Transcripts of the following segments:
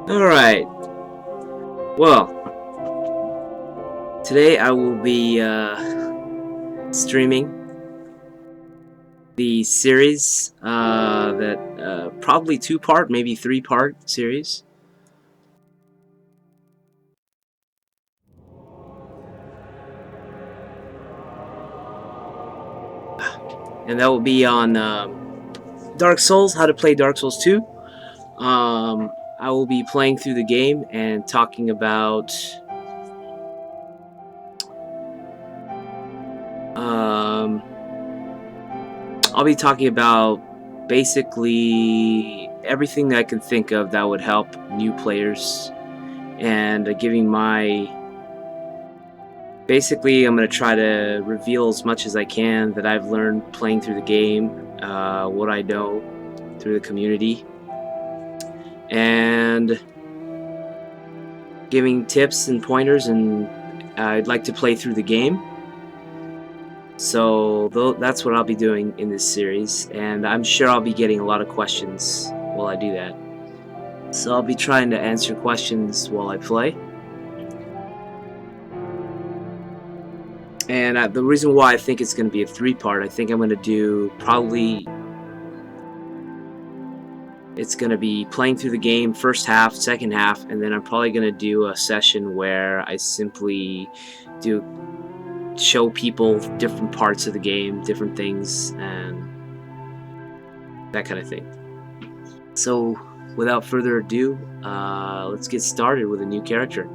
Alright, well, today I will be streaming the series that probably two-part, maybe three-part series. And that will be on Dark Souls, how to play Dark Souls 2. I will be playing through the game and talking about I'll be talking about basically everything that I can think of that would help new players, and giving my... Basically, I'm going to try to reveal as much as I can that I've learned playing through the game, what I know through the community, and giving tips and pointers, and I'd like to play through the game. So that's what I'll be doing in this series, and I'm sure I'll be getting a lot of questions while I do that. So I'll be trying to answer questions while I play. And the reason why I think it's going to be a three-part, I think I'm going to do probably... It's going to be playing through the game, first half, second half, and then I'm probably going to do a session where I simply show people different parts of the game, different things, and that kind of thing. So, without further ado, let's get started with a new character.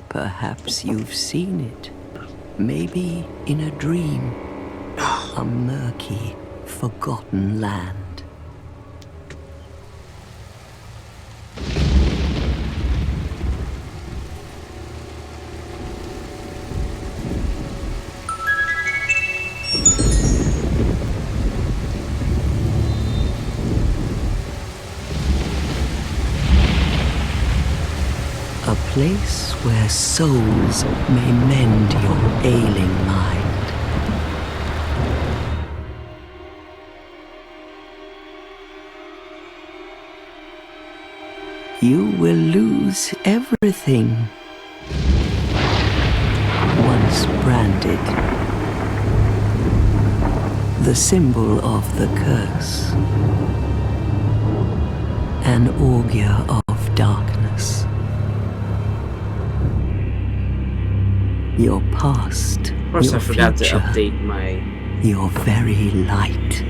Perhaps you've seen it. Maybe in a dream. A murky, forgotten land. A place where souls may mend your ailing mind. You will lose everything. Once branded, the symbol of the curse, an augur of darkness. Your past, Of course, your I forgot future, to update my your very light.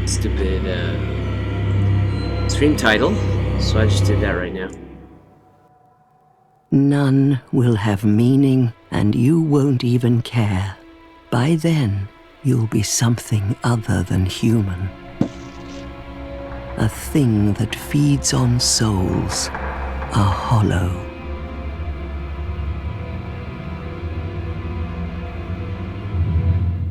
stupid stream title, so I just did that right now. None will have meaning, and you won't even care. By then, you'll be something other than human. A thing that feeds on souls, a hollow.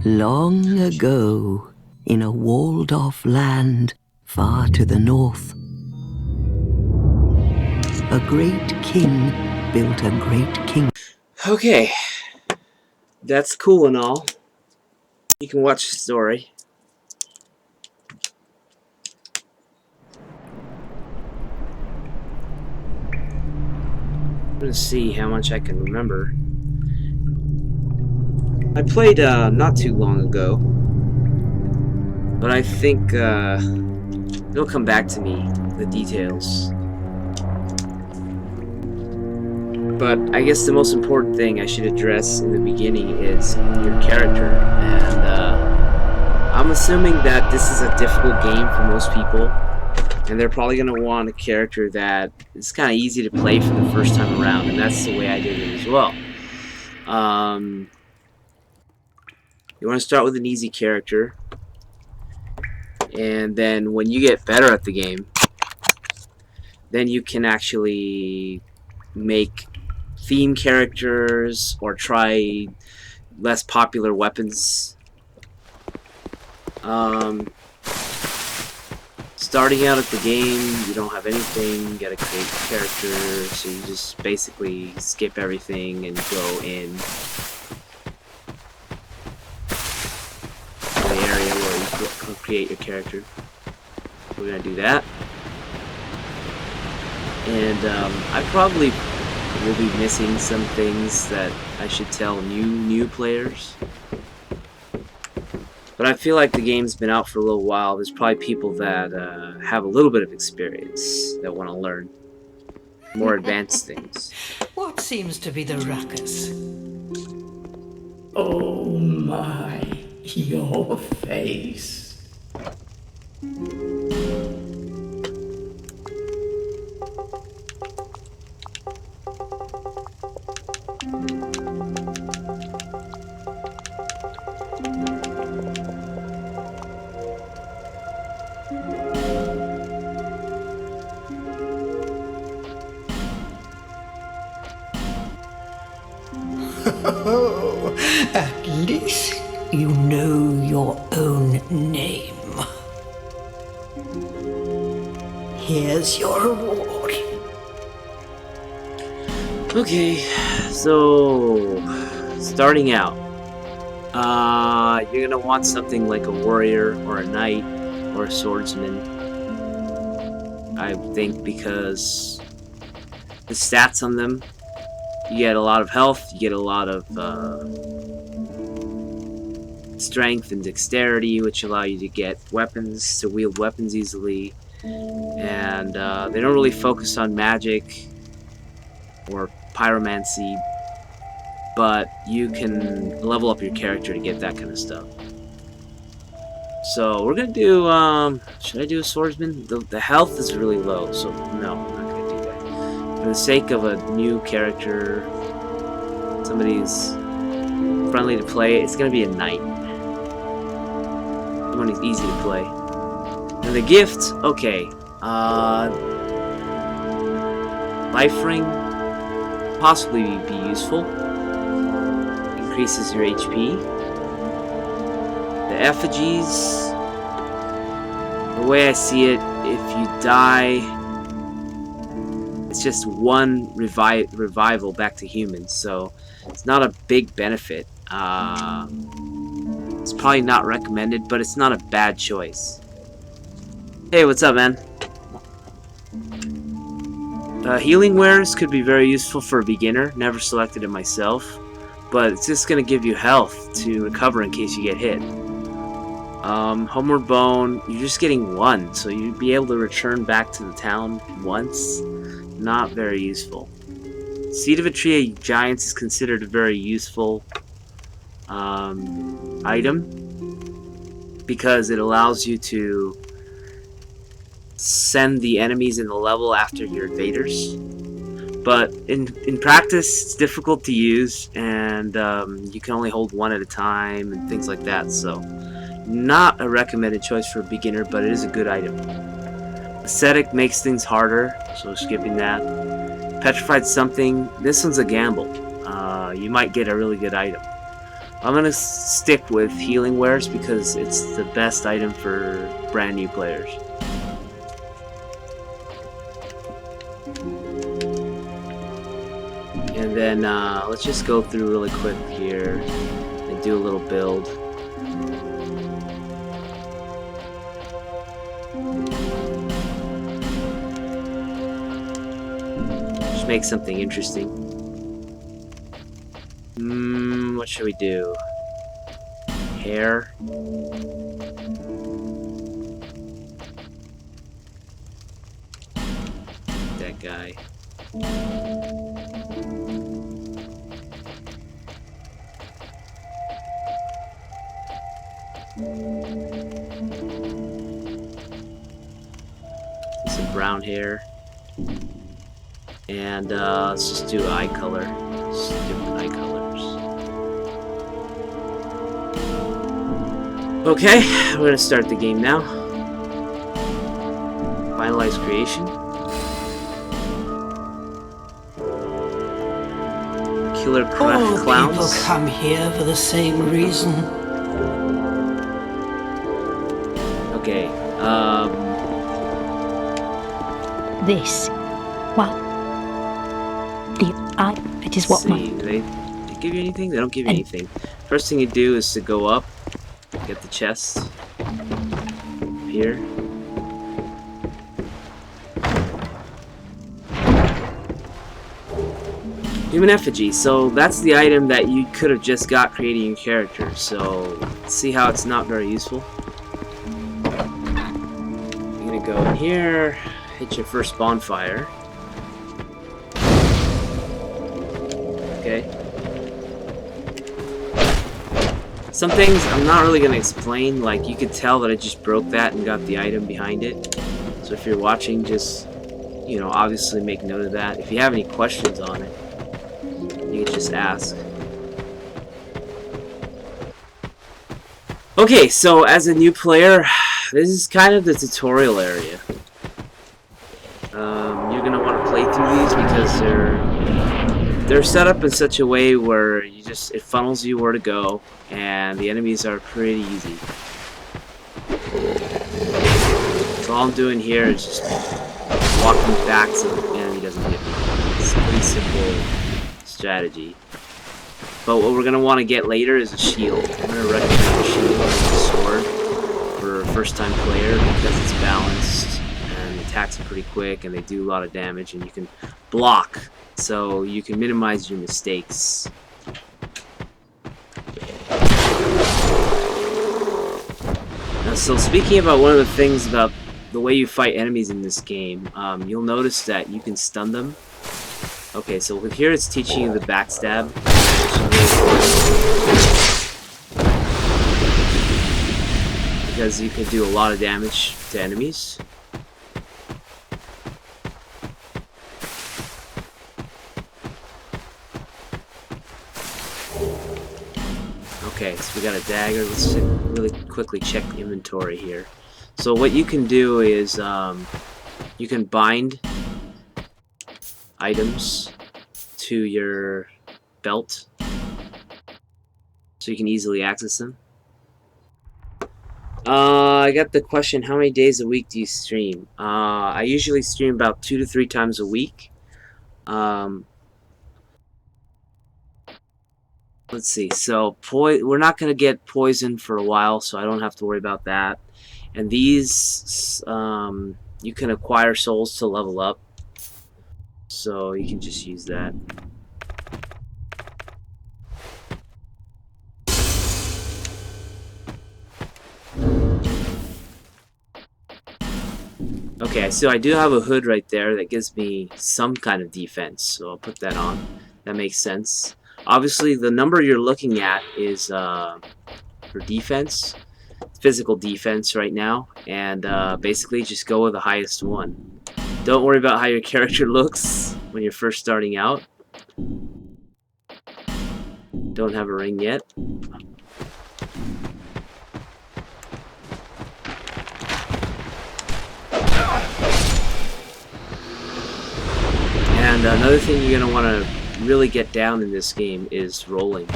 Long ago, in a walled-off land far to the north, a great king built a great kingdom. Okay, that's cool and all. You can watch the story. I'm gonna see how much I can remember. I played not too long ago, but I think it'll come back to me, the details. But I guess the most important thing I should address in the beginning is your character, and I'm assuming that this is a difficult game for most people, and they're probably going to want a character that is kind of easy to play for the first time around, and that's the way I did it as well. You want to start with an easy character, and then when you get better at the game, then you can actually make theme characters or try less popular weapons. Starting out at the game, you don't have anything, you gotta create a character, so you just basically skip everything and go in the area where you create your character. We're gonna do that. And I probably will be missing some things that I should tell new players. But I feel like the game's been out for a little while. There's probably people that have a little bit of experience that want to learn more advanced things. What seems to be the ruckus? Oh my, your face. At least you know your own name. Here's your reward. Okay, so starting out, you're gonna want something like a warrior or a knight or a swordsman. I think because the stats on them, you get a lot of health, you get a lot of strength and dexterity, which allow you to get weapons, to wield weapons easily, and they don't really focus on magic or pyromancy, but you can level up your character to get that kind of stuff. So we're gonna do, should I do a swordsman? The health is really low, so no, I'm not gonna do that. For the sake of a new character, somebody who's friendly to play, it's gonna be a knight. Someone who's easy to play. And the gift, okay, life ring, possibly be useful. Increases your HP. The effigies, the way I see it, if you die, it's just one revival back to humans, so it's not a big benefit. It's probably not recommended, but it's not a bad choice. Hey, what's up, man? Healing wares could be very useful for a beginner. Never selected it myself, but it's just going to give you health to recover in case you get hit. Homeward Bone, you're just getting one, so you'd be able to return back to the town once. Not very useful. Seed of a Tree of Giants is considered a very useful item because it allows you to send the enemies in the level after your invaders. But in practice, it's difficult to use, and you can only hold one at a time and things like that, so not a recommended choice for a beginner, but it is a good item. Ascetic makes things harder, so skipping that. Petrified Something, this one's a gamble. You might get a really good item. I'm going to stick with Healing Wares because it's the best item for brand new players. And then let's just go through really quick here and do a little build. Just make something interesting. What should we do? Hair? That guy. Some brown hair. And let's just do eye color. Just different eye colors. Okay, we're gonna start the game now. Finalize creation. Killer All clowns. people come here for the same reason. Okay. This. Well, it is what See, they give you anything? They don't give you anything. First thing you do is to go up, get the chest here. Human effigy. So that's the item that you could have just got creating your character. So see how it's not very useful. You're gonna go in here, hit your first bonfire. Okay. Some things I'm not really going to explain, like you could tell that I just broke that and got the item behind it. So if you're watching, just, you know, obviously make note of that. If you have any questions on it, you can just ask. Okay, so as a new player, this is kind of the tutorial area. You're going to want to play through these because they're set up in such a way where it funnels you where to go, and the enemies are pretty easy. So all I'm doing here is just walking back so the enemy doesn't hit me. It's a pretty simple strategy. But what we're going to want to get later is a shield. I'm going to recommend a shield and a sword for a first time player because it's balanced and the attacks are pretty quick and they do a lot of damage and you can block. So you can minimize your mistakes. Now, so speaking about one of the things about the way you fight enemies in this game, you'll notice that you can stun them. Okay, so here it's teaching you the backstab. Because you can do a lot of damage to enemies. Okay, so we got a dagger. Let's really quickly check the inventory here. So what you can do is you can bind items to your belt so you can easily access them. I got the question, how many days a week do you stream? I usually stream about 2 to 3 times a week. Let's see, so we're not going to get poisoned for a while, so I don't have to worry about that. And these, you can acquire souls to level up, so you can just use that. Okay, so I do have a hood right there that gives me some kind of defense, so I'll put that on. That makes sense. Obviously, the number you're looking at is for defense, physical defense right now, and basically just go with the highest one. Don't worry about how your character looks when you're first starting out. Don't have a ring yet. And another thing you're going to want to really get down in this game is rolling.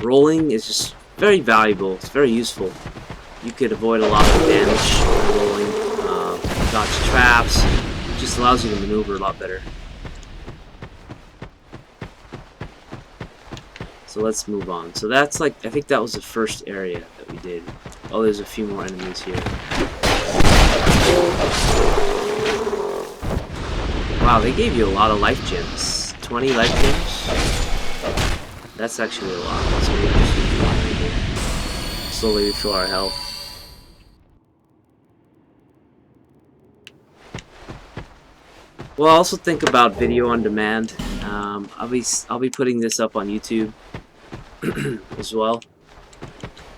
Rolling is just very valuable. It's very useful. You could avoid a lot of damage by rolling, dodge traps. It just allows you to maneuver a lot better. So let's move on. So that's like, I think that was the first area that we did. Oh, there's a few more enemies here. Wow, they gave you a lot of life gems. 20 life gems? That's actually a lot. So we'll just use one right here. Slowly refill our health. Well, also think about video on demand. I'll be putting this up on YouTube as well.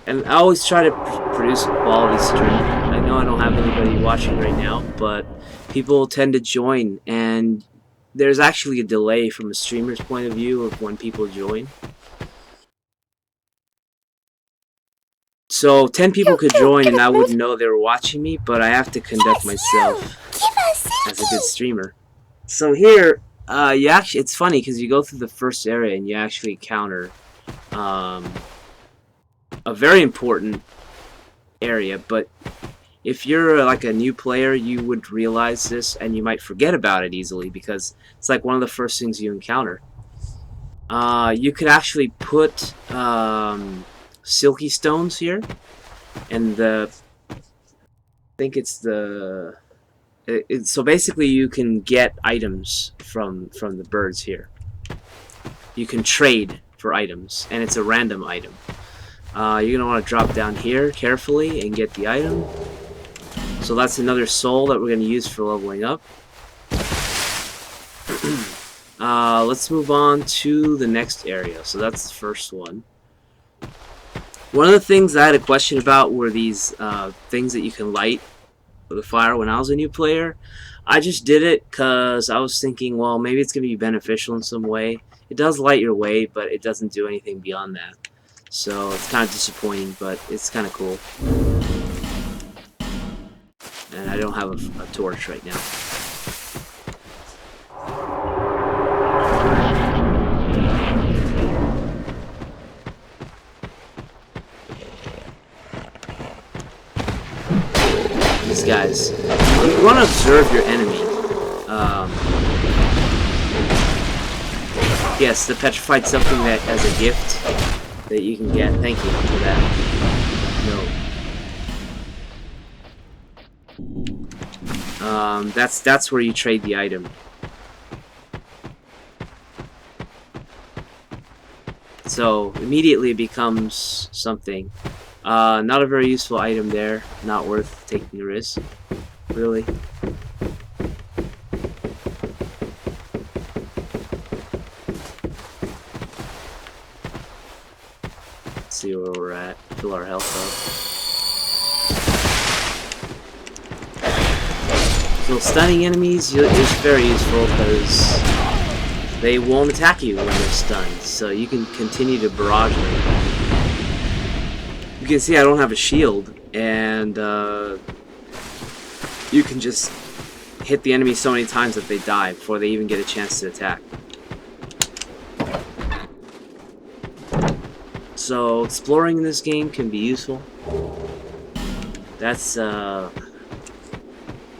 And I always try to produce a quality stream. I know I don't have anybody watching right now, but people tend to join, and there's actually a delay from a streamer's point of view of when people join. So 10 people could join and I wouldn't know they were watching me, but I have to conduct myself as a good streamer. So here, it's funny because you go through the first area and you actually encounter a very important area, but if you're like a new player, you would realize this and you might forget about it easily because it's like one of the first things you encounter. You could actually put silky stones here, and I think it's so basically you can get items from the birds here. You can trade for items, and it's a random item. You're gonna want to drop down here carefully and get the item. So that's another soul that we're gonna use for leveling up. Let's move on to the next area. So that's the first one. One of the things I had a question about were these things that you can light with a fire. When I was a new player, I just did it because I was thinking, well, maybe it's going to be beneficial in some way. It does light your way, but it doesn't do anything beyond that. So it's kind of disappointing, but it's kind of cool. And I don't have a torch right now. These guys. You want to observe your enemy. Yes, the petrified something that as a gift that you can get. Thank you for that. No. That's where you trade the item. So immediately it becomes something. Not a very useful item there. Not worth taking the risk, really. Let's see where we're at. Fill our health up. So stunning enemies is very useful because they won't attack you when they're stunned. So you can continue to barrage them. You can see I don't have a shield, and you can just hit the enemy so many times that they die before they even get a chance to attack. So exploring in this game can be useful. That's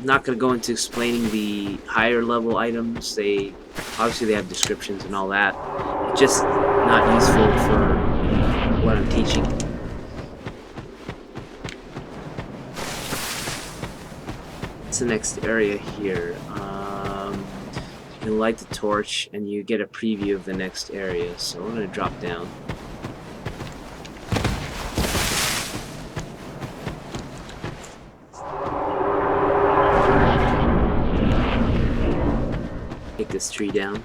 not going to go into explaining the higher level items. Obviously they have descriptions and all that. It's just not useful for what I'm teaching. The next area here. You can light the torch and you get a preview of the next area. So I'm going to drop down. Take this tree down.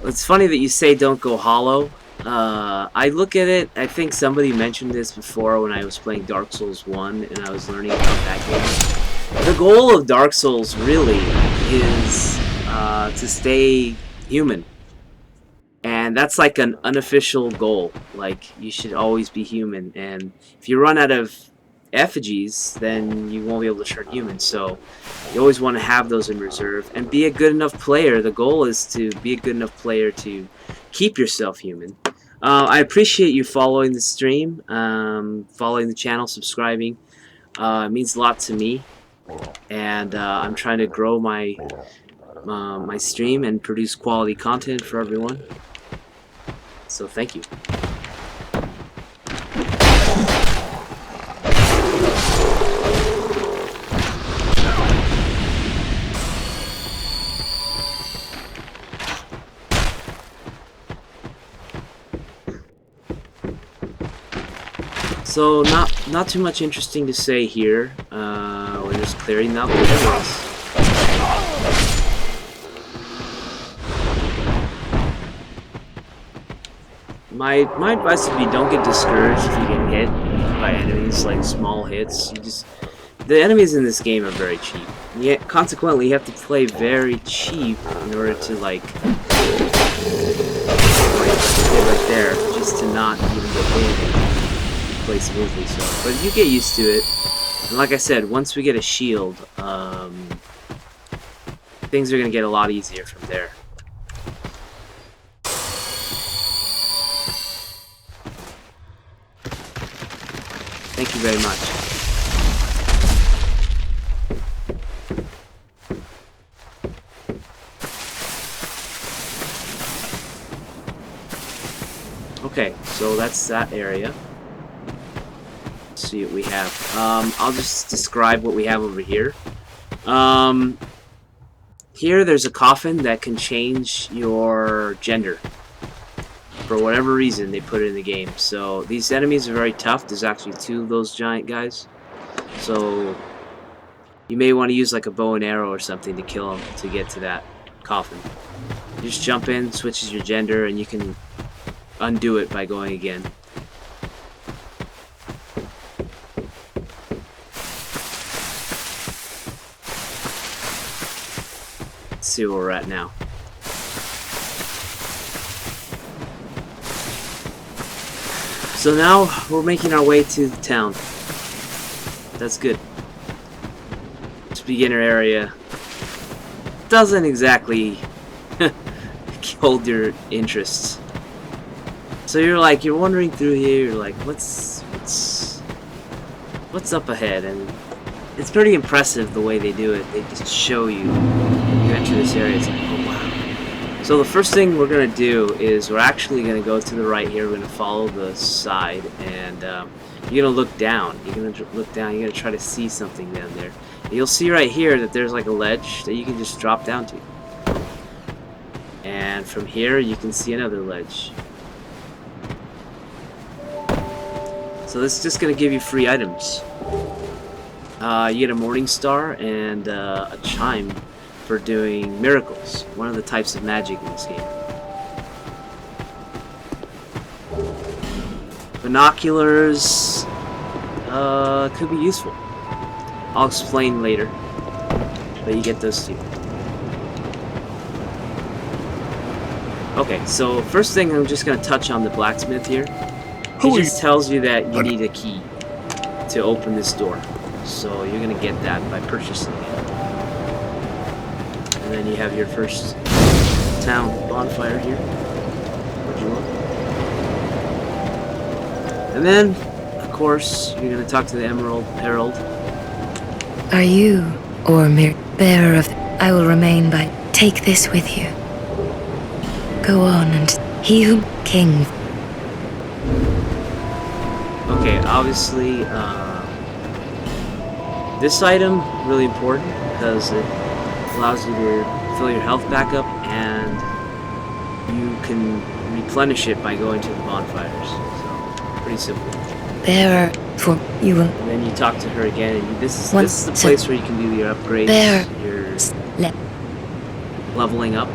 It's funny that you say don't go hollow. I look at it, I think somebody mentioned this before when I was playing Dark Souls 1 and I was learning about that game. The goal of Dark Souls really is to stay human. And that's like an unofficial goal. Like, you should always be human. And if you run out of effigies, then you won't be able to turn human. So you always want to have those in reserve and be a good enough player. The goal is to be a good enough player to keep yourself human. I appreciate you following the stream, following the channel, subscribing. It means a lot to me, and I'm trying to grow my my stream and produce quality content for everyone. So thank you. So not too much interesting to say here. We're we're just clearing out the enemies. My advice would be don't get discouraged if you get hit by enemies, like small hits. The enemies in this game are very cheap. Yet, consequently, you have to play very cheap in order to like hit right there, just to not even get hit and play smoothly. So, but you get used to it. And like I said, once we get a shield, things are gonna get a lot easier from there. Thank you very much. Okay, so that's that area. Let's see what we have. I'll just describe what we have over here. Here there's a coffin that can change your gender. For whatever reason, they put it in the game. So these enemies are very tough. There's actually 2 of those giant guys. So you may want to use like a bow and arrow or something to kill them to get to that coffin. You just jump in, switches your gender, and you can undo it by going again. Let's see where we're at now. So now we're making our way to the town. That's good. This beginner area doesn't exactly hold your interests. So you're wandering through here, you're like, what's up ahead? And it's pretty impressive the way they do it. They just show you when you enter this area. It's like, oh wow. So the first thing we're gonna do is we're actually gonna go to the right here. We're gonna follow the side, and you're gonna look down. You're gonna look down. You're gonna try to see something down there. And you'll see right here that there's like a ledge that you can just drop down to. And from here you can see another ledge. So this is just gonna give you free items. You get a morning star and a chime for doing miracles, one of the types of magic in this game. Binoculars could be useful. I'll explain later, but you get those too. Okay, so first thing I'm just going to touch on the blacksmith here. He just tells you that you need a key to open this door. So you're going to get that by purchasing it. And then you have your first town bonfire here. What'd you want? And then, of course, you're going to talk to the Emerald Herald. Are you, or mere bearer of... I will remain by... Take this with you. Go on, and he who... King... Okay, obviously, this item, really important, because it allows you to fill your health back up, and you can replenish it by going to the bonfires. So, pretty simple. Bearer, for you will... And then you talk to her again, and this is the place where you can do your upgrades, your leveling up.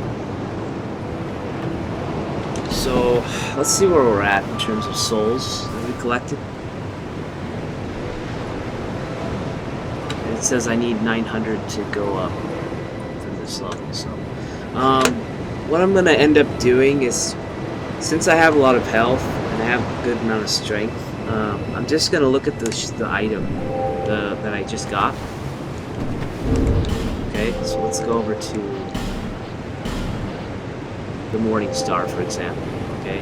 So, let's see where we're at in terms of souls that we collected. It says I need 900 to go up from this level. So, what I'm going to end up doing is, since I have a lot of health and I have a good amount of strength, I'm just going to look at the item that I just got. Okay, so let's go over to the Morning Star, for example. Okay.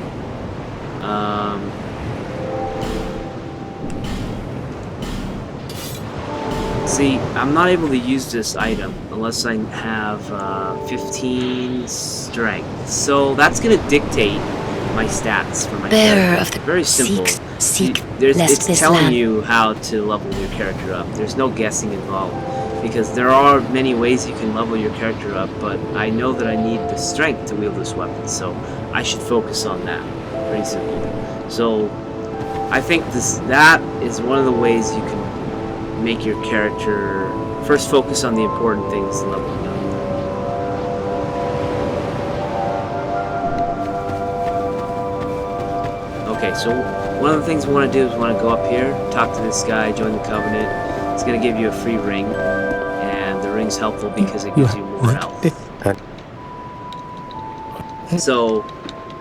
See, I'm not able to use this item unless I have 15 strength. So that's going to dictate my stats for my character. Very simple. It's telling you how to level your character up. There's no guessing involved, because there are many ways you can level your character up, but I know that I need the strength to wield this weapon, so I should focus on that. Pretty simple. So I think that is one of the ways you can make your character first focus on the important things, leveling up. Okay, so one of the things we want to do is we want to go up here, talk to this guy, join the Covenant. It's going to give you a free ring, and the ring's helpful because it gives you more health. So,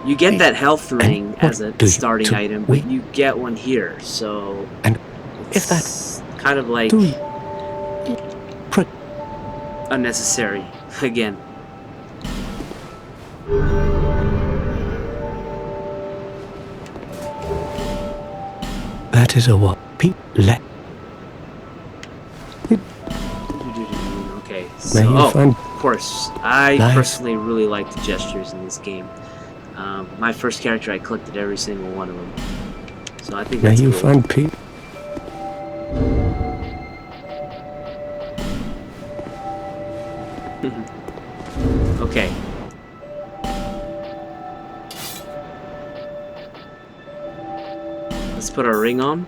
you get that health ring as a starting item, but you get one here, so it's kind of like unnecessary, again. That is a what? Okay, so, of course, I personally really like the gestures in this game. My first character, I collected every single one of them. So I think that's cool. Okay. Let's put our ring on.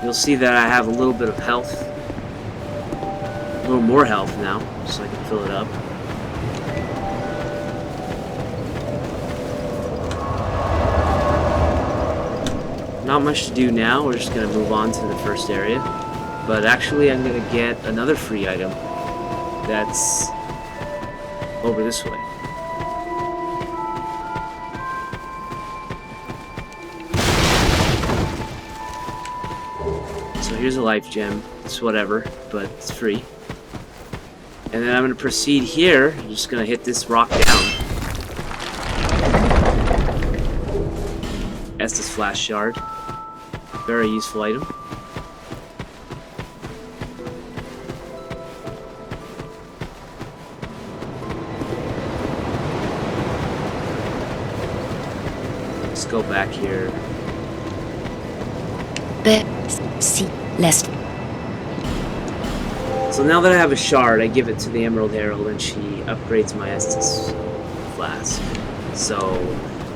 You'll see that I have a little bit of health. A little more health now, so I can fill it up. Not much to do now, we're just going to move on to the first area. But actually I'm going to get another free item that's over this way. So here's a life gem. It's whatever, but it's free. And then I'm going to proceed here. I'm just going to hit this rock down. Estus Flash Shard. Very useful item. Let's go back here. So now that I have a shard, I give it to the Emerald Herald and she upgrades my Estus Flask. So,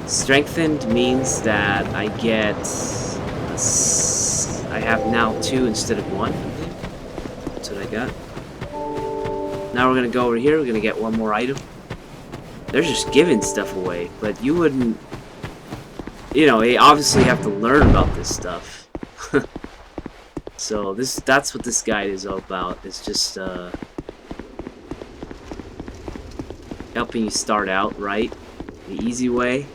strengthened means that I get... I have now 2 instead of 1. That's what I got. Now we're going to go over here, we're going to get one more item. They're just giving stuff away, but you wouldn't... You know, you obviously have to learn about this stuff. So that's what this guide is all about. It's just helping you start out right, the easy way.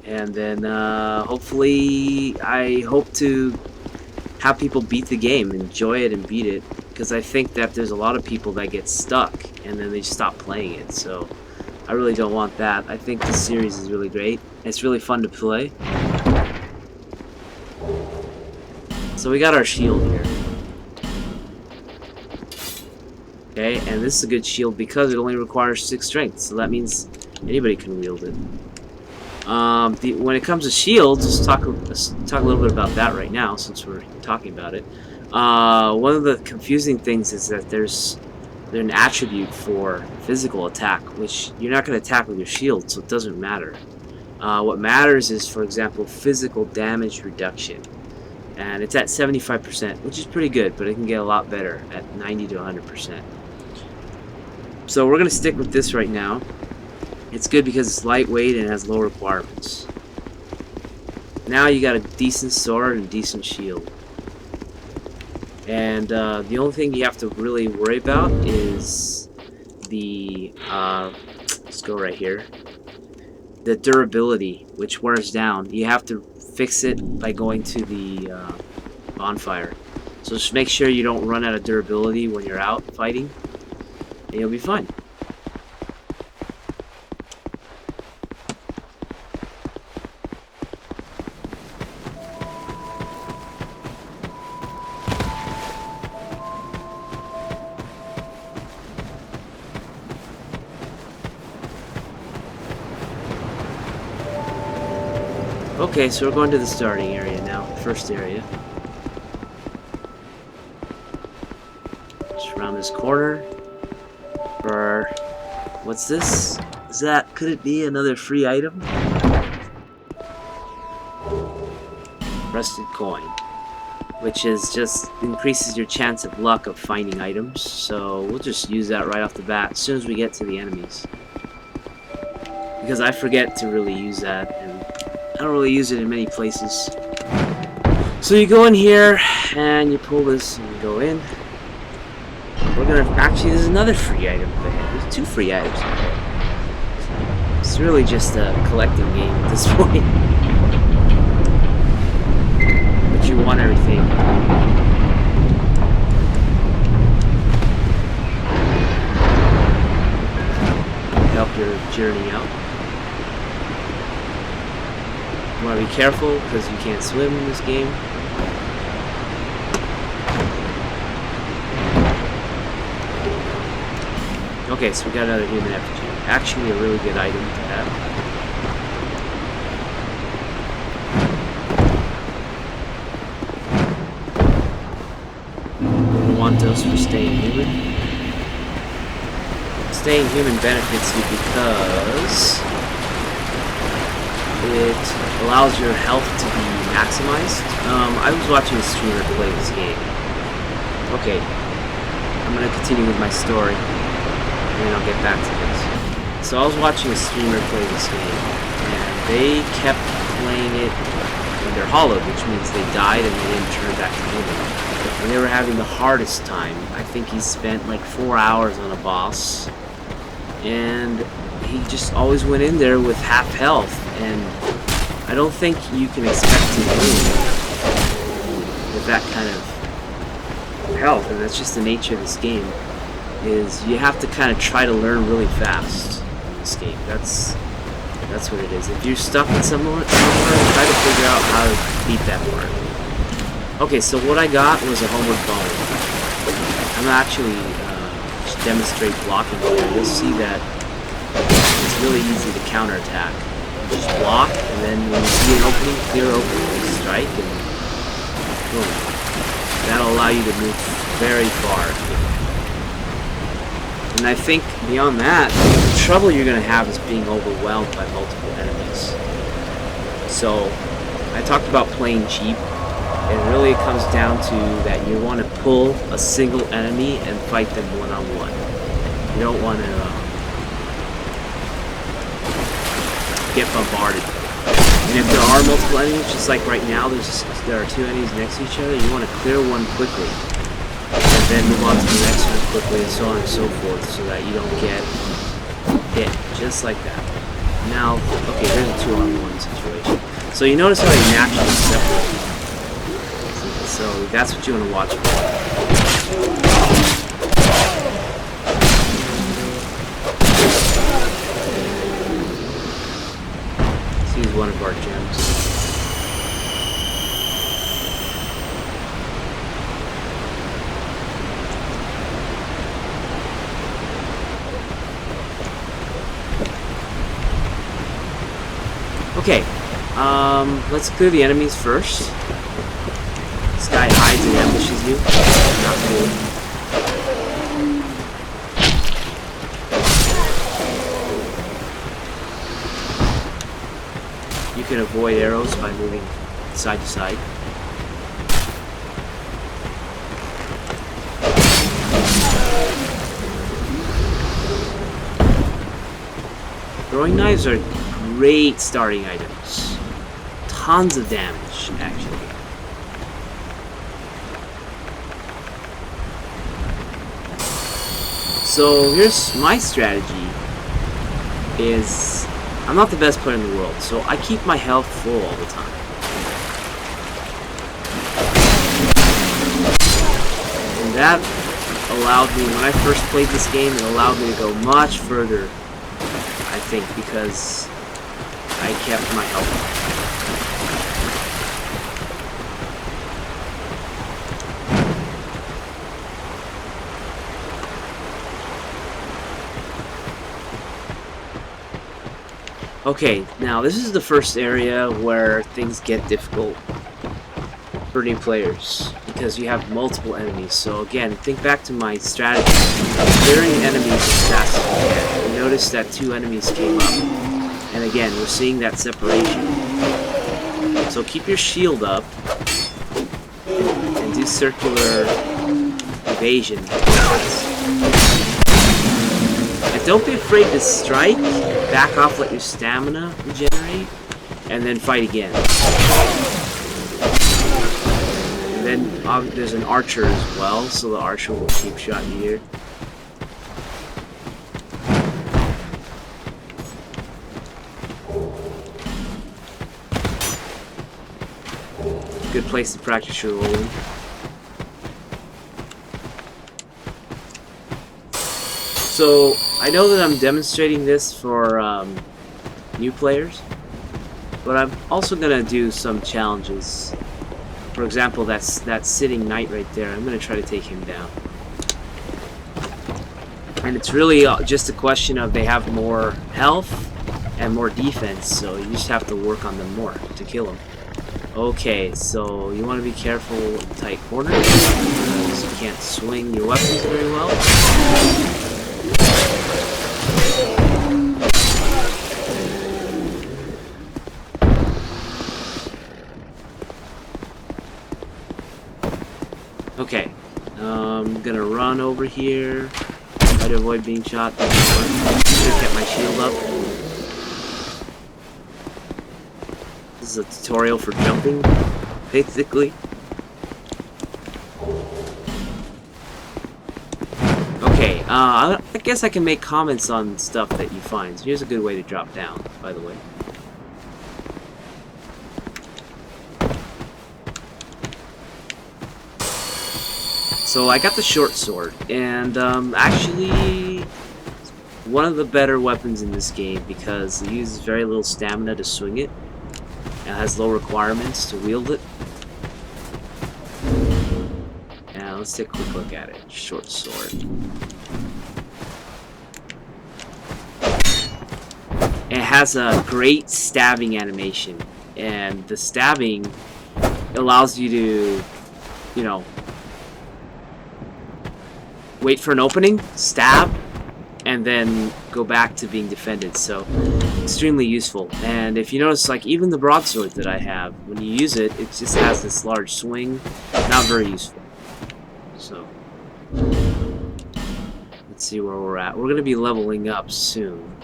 And then hopefully I hope to have people beat the game, enjoy it and beat it, because I think that there's a lot of people that get stuck and then they stop playing it. So I really don't want that. I think this series is really great. It's really fun to play. So we got our shield here. Okay, and this is a good shield because it only requires 6 strength, so that means anybody can wield it. When it comes to shields, let's talk a little bit about that right now, since we're talking about it. One of the confusing things is that there's an attribute for physical attack, which you're not going to attack with your shield, so it doesn't matter. What matters is, for example, physical damage reduction. And it's at 75%, which is pretty good, but it can get a lot better at 90 to 100%. So we're going to stick with this right now. It's good because it's lightweight and has low requirements. Now you got a decent sword and a decent shield. And the only thing you have to really worry about is the, let's go right here, the durability, which wears down. You have to fix it by going to the bonfire. So just make sure you don't run out of durability when you're out fighting, and you'll be fine. Okay, so we're going to the starting area now, the first area. Just around this corner. For what's this? Could it be another free item? Rusted coin. which is just increases your chance of luck of finding items. So we'll just use that right off the bat as soon as we get to the enemies. Because I forget to really use that, and I don't really use it in many places. So you go in here, and you pull this, and you go in. We're gonna, actually there's another free item up ahead. There's 2 free items up ahead. It's really just a collecting game at this point. But you want everything. Help your journey out. You want to be careful because you can't swim in this game. Okay, so we got another human effigy. Actually, a really good item to have. We want those for staying human. Staying human benefits you because it allows your health to be maximized. I was watching a streamer play this game. Okay, I'm gonna continue with my story, and then I'll get back to this. So I was watching a streamer play this game, and they kept playing it when they're hollowed, which means they died and they didn't turn back to human. And they were having the hardest time. I think he spent like 4 hours on a boss, and he just always went in there with half health, and I don't think you can expect to win with that kind of health, and that's just the nature of this game, is you have to kind of try to learn really fast in this game. That's what it is. If you're stuck in somewhere, try to figure out how to beat that part. Okay, so what I got was a homeward bone. I'm actually just demonstrate blocking here. You'll see that it's really easy to counterattack. You just block, and then when you see an opening, clear opening, you strike, and boom. That'll allow you to move very far. And I think beyond that, the trouble you're going to have is being overwhelmed by multiple enemies. So, I talked about playing cheap. It really comes down to that you want to pull a single enemy and fight them one-on-one. You don't want to get bombarded. And if there are multiple enemies, just like right now, there are 2 enemies next to each other, you want to clear one quickly, and then move on to the next one quickly, and so on and so forth, so that you don't get hit, just like that. Now, okay, there's a 2-on-1 situation. So you notice how they naturally separate. So that's what you want to watch for. Let's use one of our gems. Okay, let's clear the enemies first. This guy hides and ambushes you. Not cool. You can avoid arrows by moving side to side. Throwing knives are great starting items. Tons of damage, actually. So here's my strategy, is I'm not the best player in the world, so I keep my health full all the time. And that allowed me, when I first played this game, it allowed me to go much further, I think, because I kept my health up. Okay, now this is the first area where things get difficult for new players, because you have multiple enemies. So again, think back to my strategy. Clearing enemies as fast as you can. You notice that 2 enemies came up, and again, we're seeing that separation. So keep your shield up. use circular evasion. And don't be afraid to strike, back off, let your stamina regenerate, and then fight again. And then there's an archer as well, so the archer will keep shot here. Good place to practice your rolling. So, I know that I'm demonstrating this for new players, but I'm also gonna do some challenges. For example, that sitting knight right there, I'm gonna try to take him down. And it's really just a question of they have more health and more defense, so you just have to work on them more to kill them. Okay, so you want to be careful with tight corners because you can't swing your weapons very well. Okay, I'm gonna run over here, try to avoid being shot. Should have kept my shield up. This is a tutorial for jumping, basically. Okay, I guess I can make comments on stuff that you find. So here's a good way to drop down, by the way. So I got the short sword, and actually one of the better weapons in this game because it uses very little stamina to swing it, and has low requirements to wield it. Now let's take a quick look at it. Short sword. It has a great stabbing animation, and the stabbing allows you to, you know, wait for an opening, stab, and then go back to being defended. So extremely useful. And if you notice, like even the broadsword that I have, when you use it, it just has this large swing. Not very useful. So let's see where we're at. We're gonna be leveling up soon.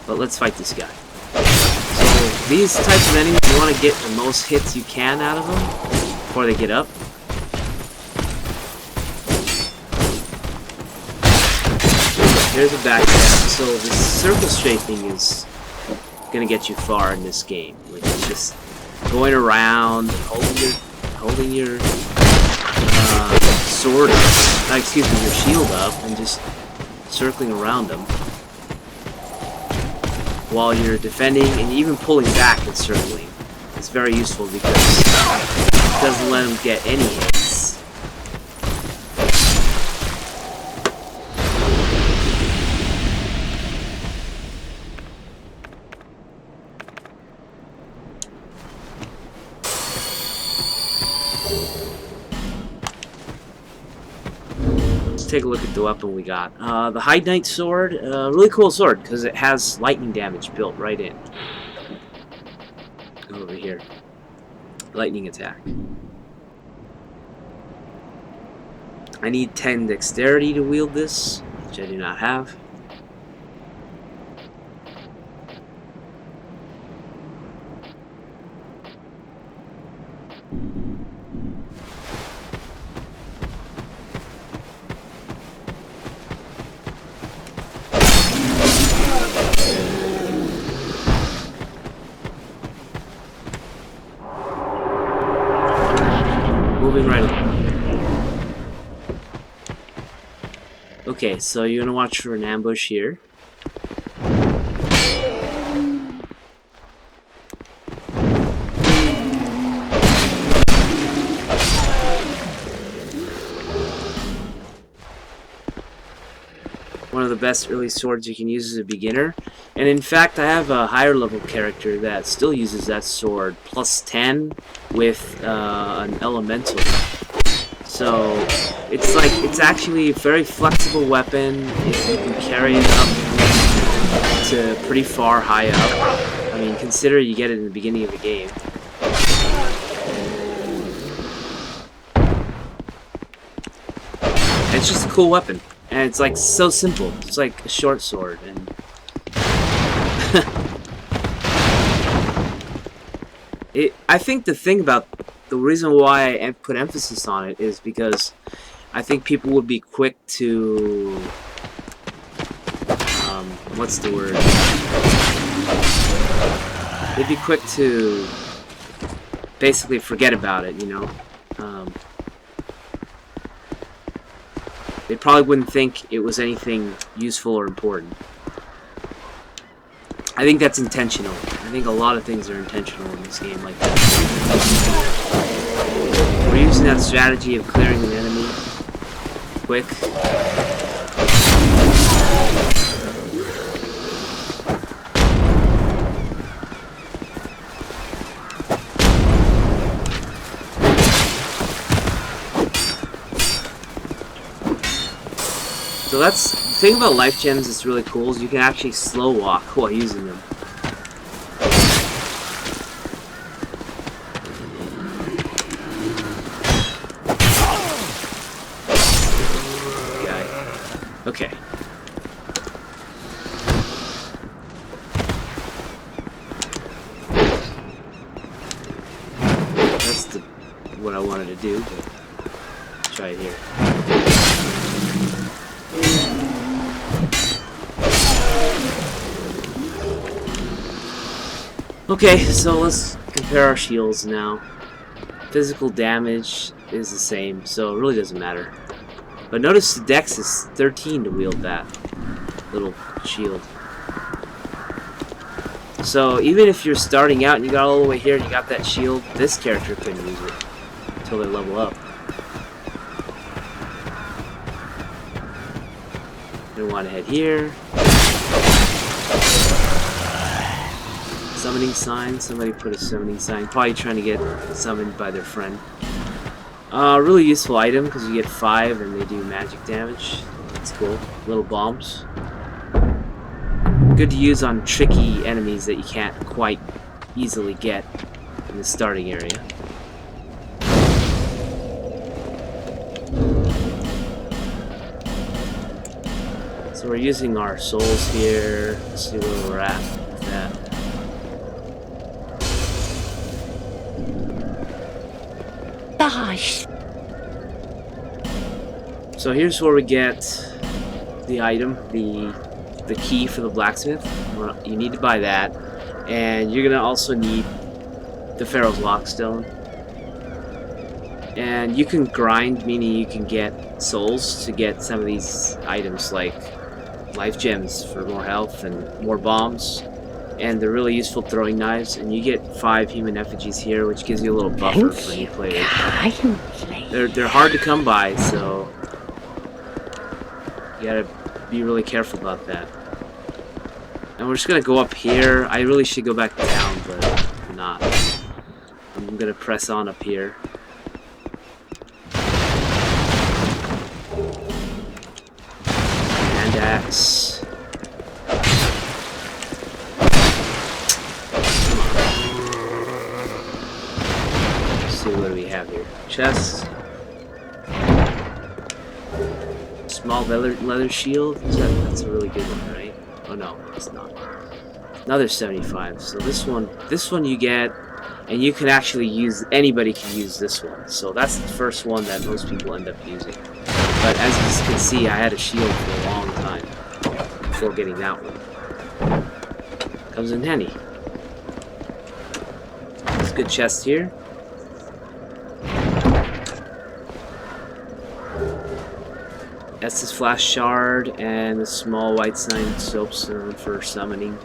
But let's fight this guy. So these types of enemies, you want to get the most hits you can out of them before they get up. Here's a backstab. So the circle strafing is gonna get you far in this game, which is just going around, holding your sword up, excuse me, your shield up, and just circling around them while you're defending, and even pulling back and circling. It's very useful because it doesn't let them get any hits. Take a look at the weapon we got. The High Knight sword, really cool sword because it has lightning damage built right in. Go over here. Lightning attack. I need 10 dexterity to wield this, which I do not have. Moving right along. Okay, so you're gonna watch for an ambush here. One of the best early swords you can use as a beginner. And in fact, I have a higher level character that still uses that sword plus 10 with an elemental. So it's actually a very flexible weapon if you can carry it up to pretty far high up. I mean, consider you get it in the beginning of the game. And it's just a cool weapon. And it's like so simple. It's like a short sword. And I think the thing about the reason why I put emphasis on it is because I think people would be quick to what's the word? They'd be quick to basically forget about it, you know. They probably wouldn't think it was anything useful or important. I think that's intentional. I think a lot of things are intentional in this game like that. We're using that strategy of clearing an enemy quick. So that's the thing about life gems that's really cool is you can actually slow walk while using them. Okay. That's what I wanted to do, but try it here. Okay, so let's compare our shields now. Physical damage is the same, so it really doesn't matter. But notice the dex is 13 to wield that little shield. So even if you're starting out and you got all the way here and you got that shield, this character couldn't use it until they level up. You want to head here. Summoning sign. Somebody put a summoning sign. Probably trying to get summoned by their friend. Really useful item because you get 5 and they do magic damage. That's cool. Little bombs. Good to use on tricky enemies that you can't quite easily get in the starting area. So we're using our souls here. Let's see where we're at with that. Gosh. So here's where we get the item, the key for the blacksmith. You need to buy that, and you're gonna also need the Pharaoh's Lockstone. And you can grind, meaning you can get souls to get some of these items like life gems for more health and more bombs, and they're really useful throwing knives. And you get 5 human effigies here, which gives you a little buffer for new players. They're hard to come by, so you gotta be really careful about that. And we're just gonna go up here. I really should go back down, but I'm not. I'm gonna press on up here. Hand axe. Let's see what do we have here. Chest. Small leather shield. That's a really good one, right? Oh no, it's not. Another 75. So this one you get, and you can actually use. Anybody can use this one. So that's the first one that most people end up using. But as you can see, I had a shield for a long time before getting that one. Comes in handy. There's a good chest here. Estus Flash Shard and the small white sign soapstone for summoning.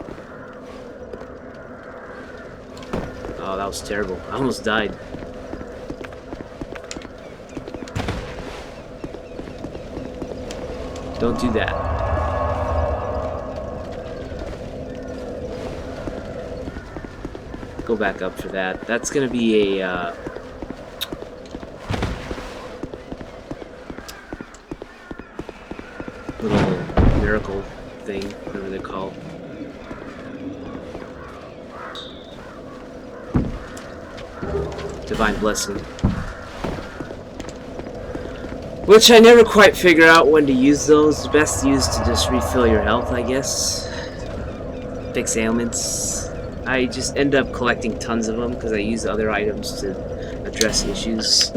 Oh, that was terrible. I almost died. Don't do that. Go back up for that. That's gonna be a little miracle thing, whatever they're called. Divine Blessing. Which I never quite figure out when to use those. Best used to just refill your health, I guess. Fix ailments. I just end up collecting tons of them because I use other items to address issues.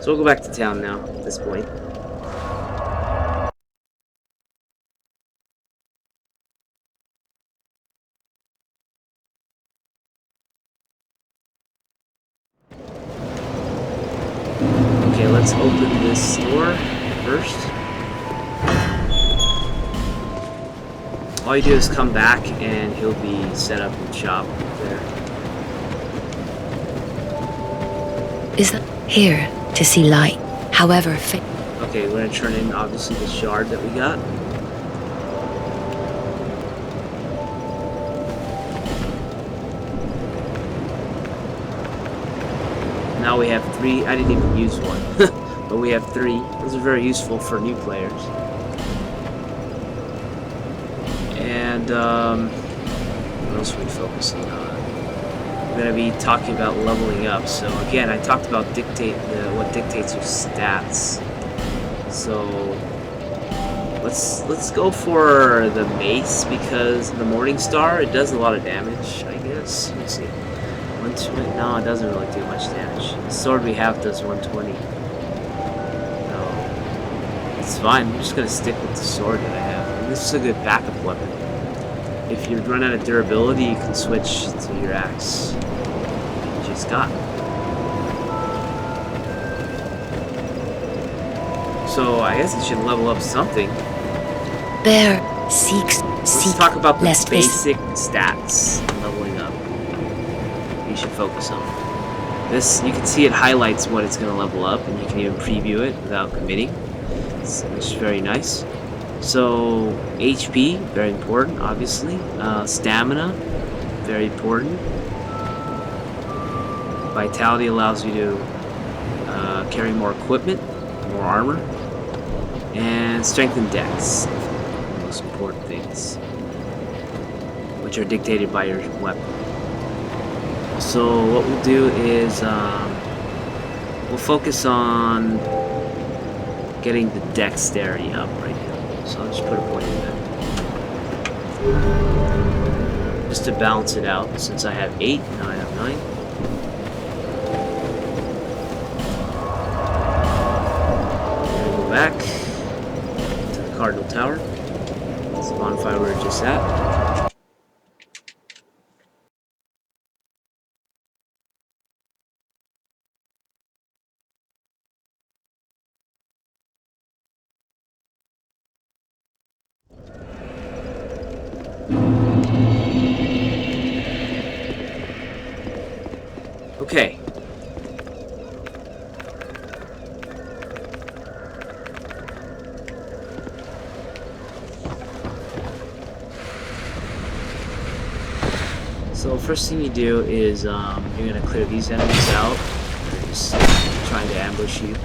So we'll go back to town now at this point. Okay, let's open this door first. All you do is come back and he'll be set up in shop there. Is that here to see light? However, Okay, we're gonna turn in obviously the shard that we got. Now we have 3. I didn't even use one, but we have 3. Those are very useful for new players. And what else are we focusing on? We're going to be talking about leveling up. So again, I talked about what dictates your stats. So let's go for the mace because the Morning Star, it does a lot of damage, I guess. Let's see. 120. No, it doesn't really do much damage. The sword we have does 120. No, it's fine. I'm just gonna stick with the sword that I have. And this is a good backup weapon. If you run out of durability, you can switch to your axe. You just got. So I guess it should level up something. Bear seeks. Let's talk about the less basic stats leveling up. You should focus on this. You can see it highlights what it's going to level up, and you can even preview it without committing, which is very nice. So HP, very important, obviously. Stamina, very important. Vitality allows you to carry more equipment, more armor, and strength and dex, the most important things, which are dictated by your weapon. So what we'll do is we'll focus on getting the dexterity up right now. So I'll just put a point in there. Just to balance it out, since I have 8, now I have 9. And go back to the Cardinal Tower. That's the bonfire we were just at. Okay. So first thing you do is you're gonna clear these enemies out. They're just trying to ambush you.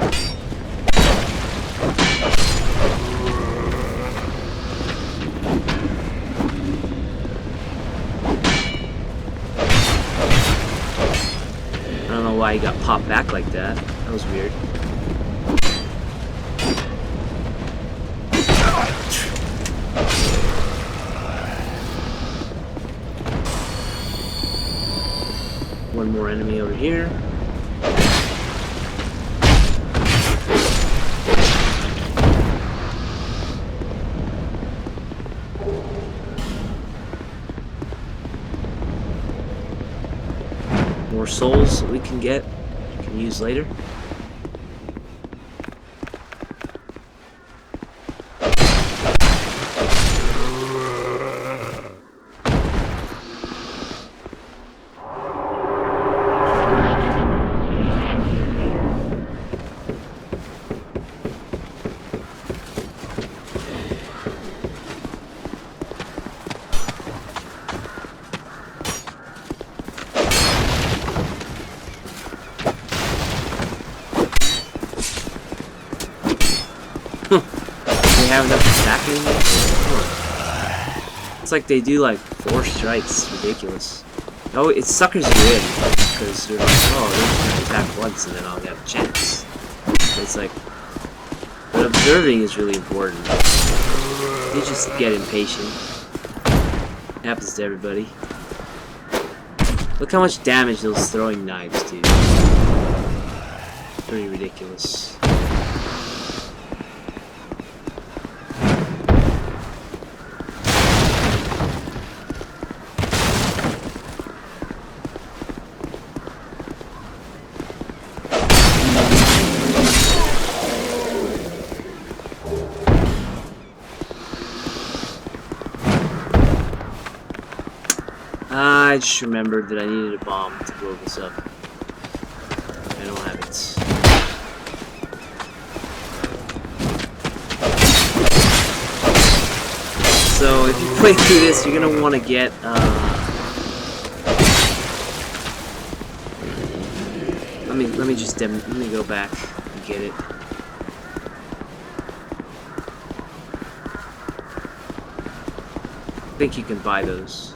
I don't know why he got popped back like that. That was weird. One more enemy over here. More souls that we can get, we can use later. They have enough attacking. It's like they do like 4 strikes. Ridiculous. Oh, it suckers you in. because you're like, oh, they're going to attack once and then I'll have a chance. It's like, but observing is really important. You just get impatient. It happens to everybody. Look how much damage those throwing knives do. Pretty ridiculous. I just remembered that I needed a bomb to blow this up. I don't have it. So if you play through this, you're gonna want to get let me go back and get it. I think you can buy those.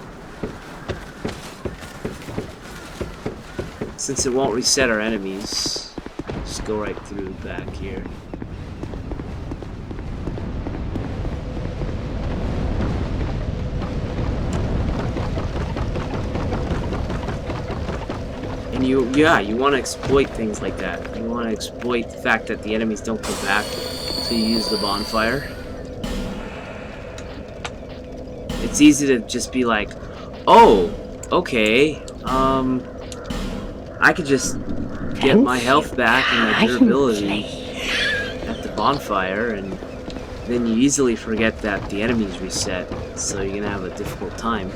Since it won't reset our enemies, just go right through back here. And you want to exploit things like that. You want to exploit the fact that the enemies don't come back, so you use the bonfire. It's easy to just be like, oh, okay, I could just get my health back and my durability at the bonfire, and then you easily forget that the enemies reset, so you're gonna have a difficult time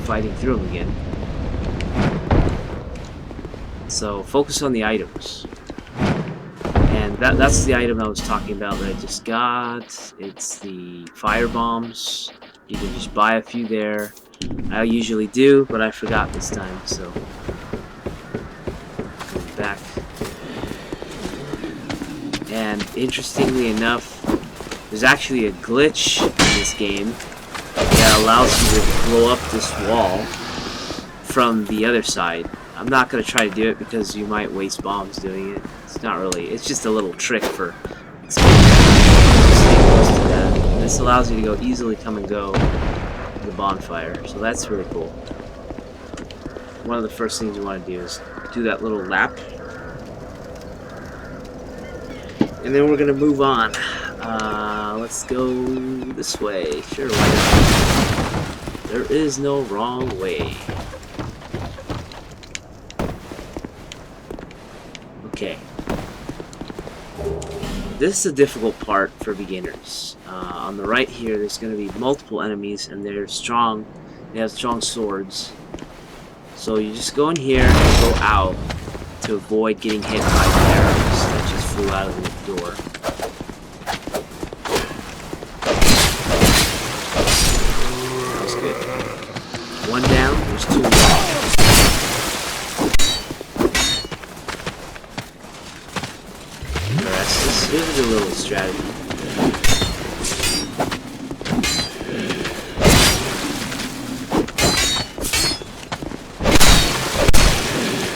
fighting through them again. So focus on the items. And that's the item I was talking about that I just got. It's the fire bombs. You can just buy a few there. I usually do, but I forgot this time, so going back. And interestingly enough, there's actually a glitch in this game that allows you to blow up this wall from the other side. I'm not going to try to do it because you might waste bombs doing it. It's not really, it's just a little trick for exploding. This allows you to go easily come and go the bonfire, so that's really cool. One of the first things you want to do is do that little lap, and then we're gonna move on. Let's go this way. Sure, why not? There is no wrong way. Okay. This is a difficult part for beginners. On the right here, there's going to be multiple enemies, and they're strong. They have strong swords. So you just go in here and go out to avoid getting hit by the arrows that just flew out of the door. That was good. One down, there's two left. Here's a little strategy.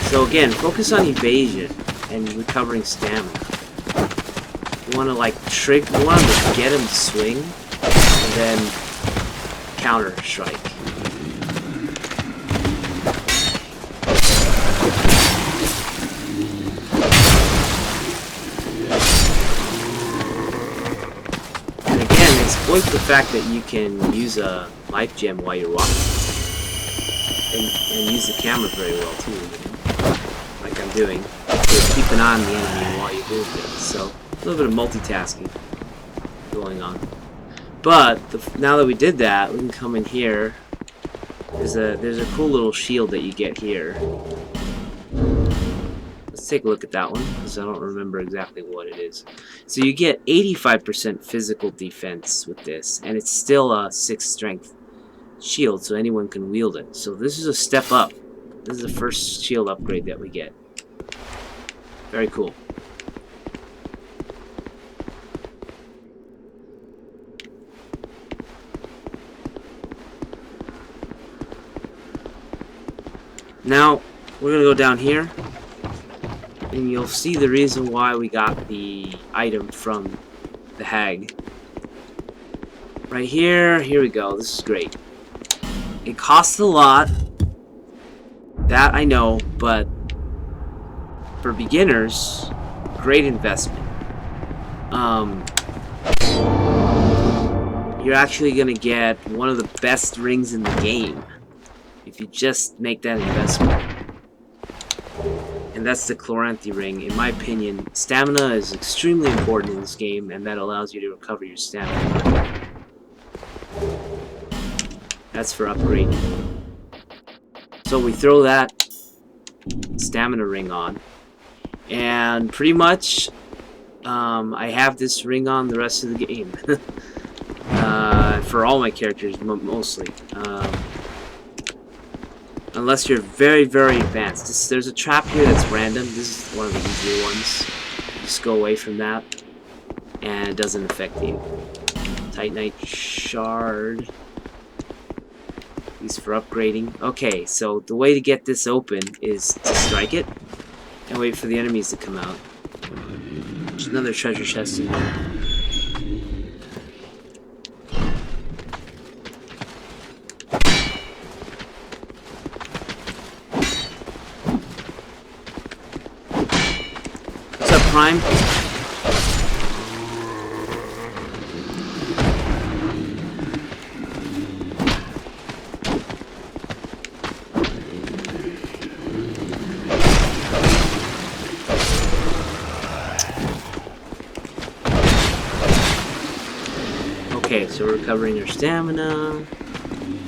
So again, focus on evasion and recovering stamina. You want to like you want to get him to swing and then counter strike. Exploit the fact that you can use a life gem while you're walking, and use the camera very well too, like I'm doing. So keep an eye on the enemy while you move it. So a little bit of multitasking going on. But now that we did that, we can come in here. There's a cool little shield that you get here. Let's take a look at that one, because I don't remember exactly what it is. So you get 85% physical defense with this, and it's still a 6 strength shield, so anyone can wield it. So this is a step up. This is the first shield upgrade that we get. Very cool. Now, we're gonna go down here, and you'll see the reason why we got the item from the hag. Right here we go. This is great. It costs a lot, that I know, but for beginners, great investment. You're actually gonna get one of the best rings in the game if you just make that investment. And that's the Chloranthy ring. In my opinion, stamina is extremely important in this game, and that allows you to recover your stamina. That's for upgrading. So we throw that stamina ring on, and pretty much I have this ring on the rest of the game. For all my characters, mostly. Unless you're very, very advanced. There's a trap here that's random. This is one of the easier ones. Just go away from that, and it doesn't affect you. Titanite shard. These for upgrading. Okay, so the way to get this open is to strike it and wait for the enemies to come out. There's another treasure chest in here. What's up, Prime? Okay, so we're recovering our stamina.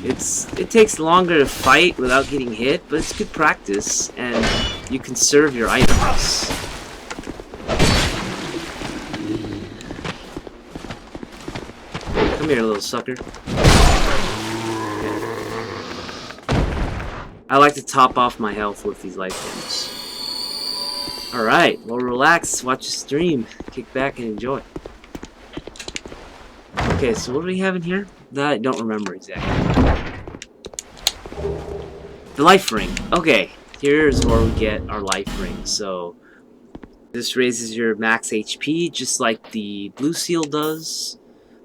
It takes longer to fight without getting hit, but it's good practice, and you conserve your items. Come here, little sucker. I like to top off my health with these life gems. Alright, well relax, watch the stream, kick back and enjoy. Okay, so what do we have in here? That I don't remember exactly. The life ring. Okay, here's where we get our life ring. So this raises your max HP just like the blue seal does.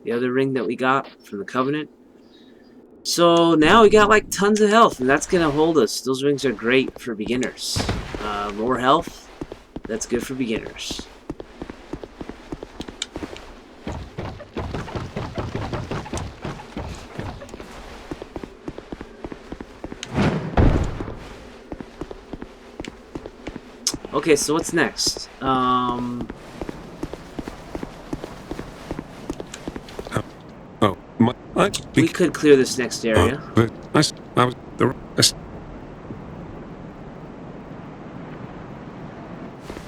The other ring that we got from the Covenant. So now we got like tons of health, and that's gonna hold us. Those rings are great for beginners. More health, that's good for beginners. Okay, so what's next? We could clear this next area.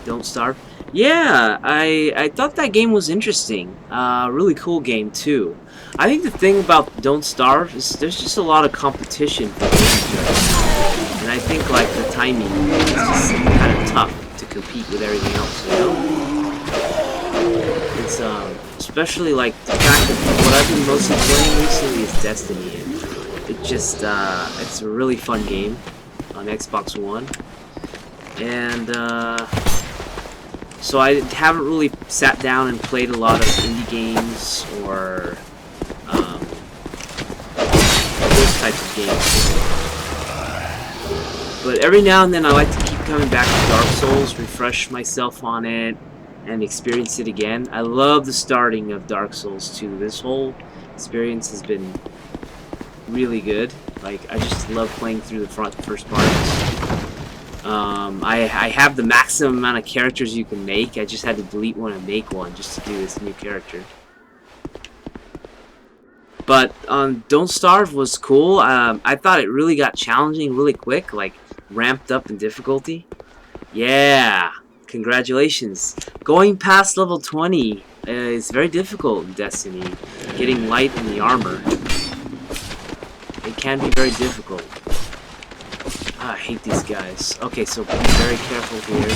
Don't Starve. Yeah, I thought that game was interesting. Really cool game too. I think the thing about Don't Starve is there's just a lot of competition for games right now. And I think like the timing is just kind of tough to compete with everything else, you know? It's especially like the fact that what I've been mostly playing recently is Destiny. And it just it's a really fun game on Xbox One. And so I haven't really sat down and played a lot of indie games or those types of games. But every now and then I like to keep coming back to Dark Souls, refresh myself on it, and experience it again. I love the starting of Dark Souls 2. This whole experience has been really good. Like, I just love playing through the first parts. I have the maximum amount of characters you can make. I just had to delete one and make one just to do this new character. But Don't Starve was cool. I thought it really got challenging really quick, like ramped up in difficulty. Yeah, congratulations. Going past level 20 is very difficult in Destiny. Getting light in the armor. It can be very difficult. I hate these guys. Okay, so be very careful here.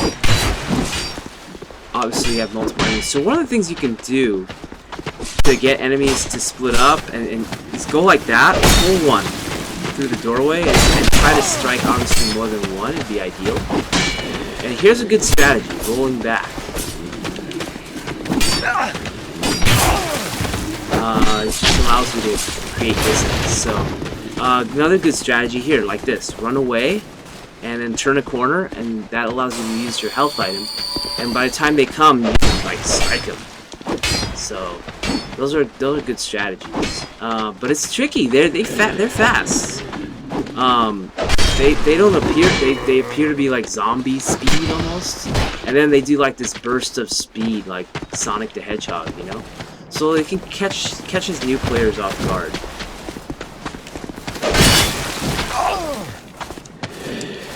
Obviously, we have multiple enemies. So one of the things you can do to get enemies to split up and is go like that, pull one. through the doorway and try to strike obviously more than one. It'd be ideal. And here's a good strategy: rolling back. It just allows you to create distance. So another good strategy here, like this: run away, and then turn a corner, and that allows you to use your health item. And by the time they come, you can like strike them. So those are good strategies. But it's tricky. They're fast. They don't appear. They appear to be like zombie speed almost, and then they do like this burst of speed, like Sonic the Hedgehog, you know. So they can catches new players off guard.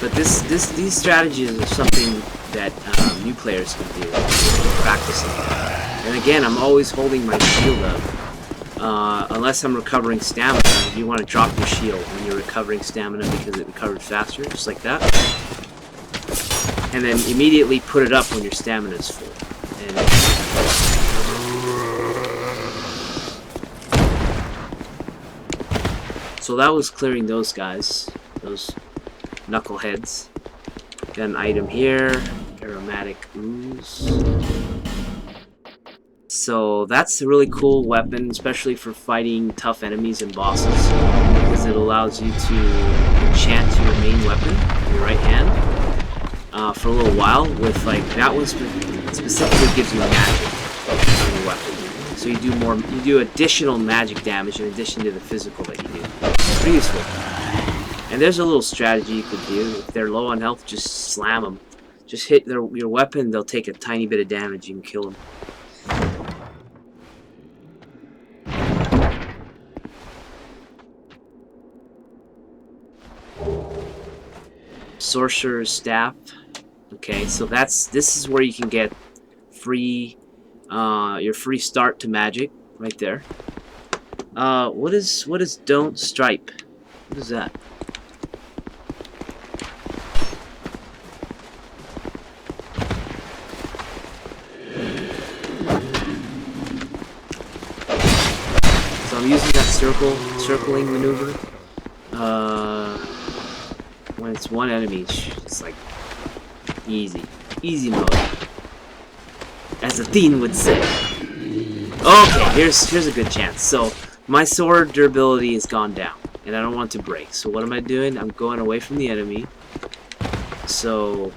But these strategies are something that new players can do, practicing. And again, I'm always holding my shield up, unless I'm recovering stamina. You want to drop your shield when you're recovering stamina because it recovered faster, just like that. And then immediately put it up when your stamina is full. So that was clearing those guys, those knuckleheads. Got an item here, aromatic ooze. So that's a really cool weapon, especially for fighting tough enemies and bosses, because it allows you to enchant your main weapon, your right hand, for a little while. With like that one specifically gives you magic on your weapon. So you do additional magic damage in addition to the physical that you do. Pretty useful. And there's a little strategy you could do. If they're low on health, just slam them. Just hit your weapon, they'll take a tiny bit of damage, you can kill them. Sorcerer's Staff. Okay, so this is where you can get free your free start to magic right there. What is Don't Stripe? What is that? So I'm using that circling maneuver. When it's one enemy, it's like easy mode, as Athene would say. Okay, here's a good chance. So my sword durability has gone down, and I don't want to break. So what am I doing? I'm going away from the enemy, so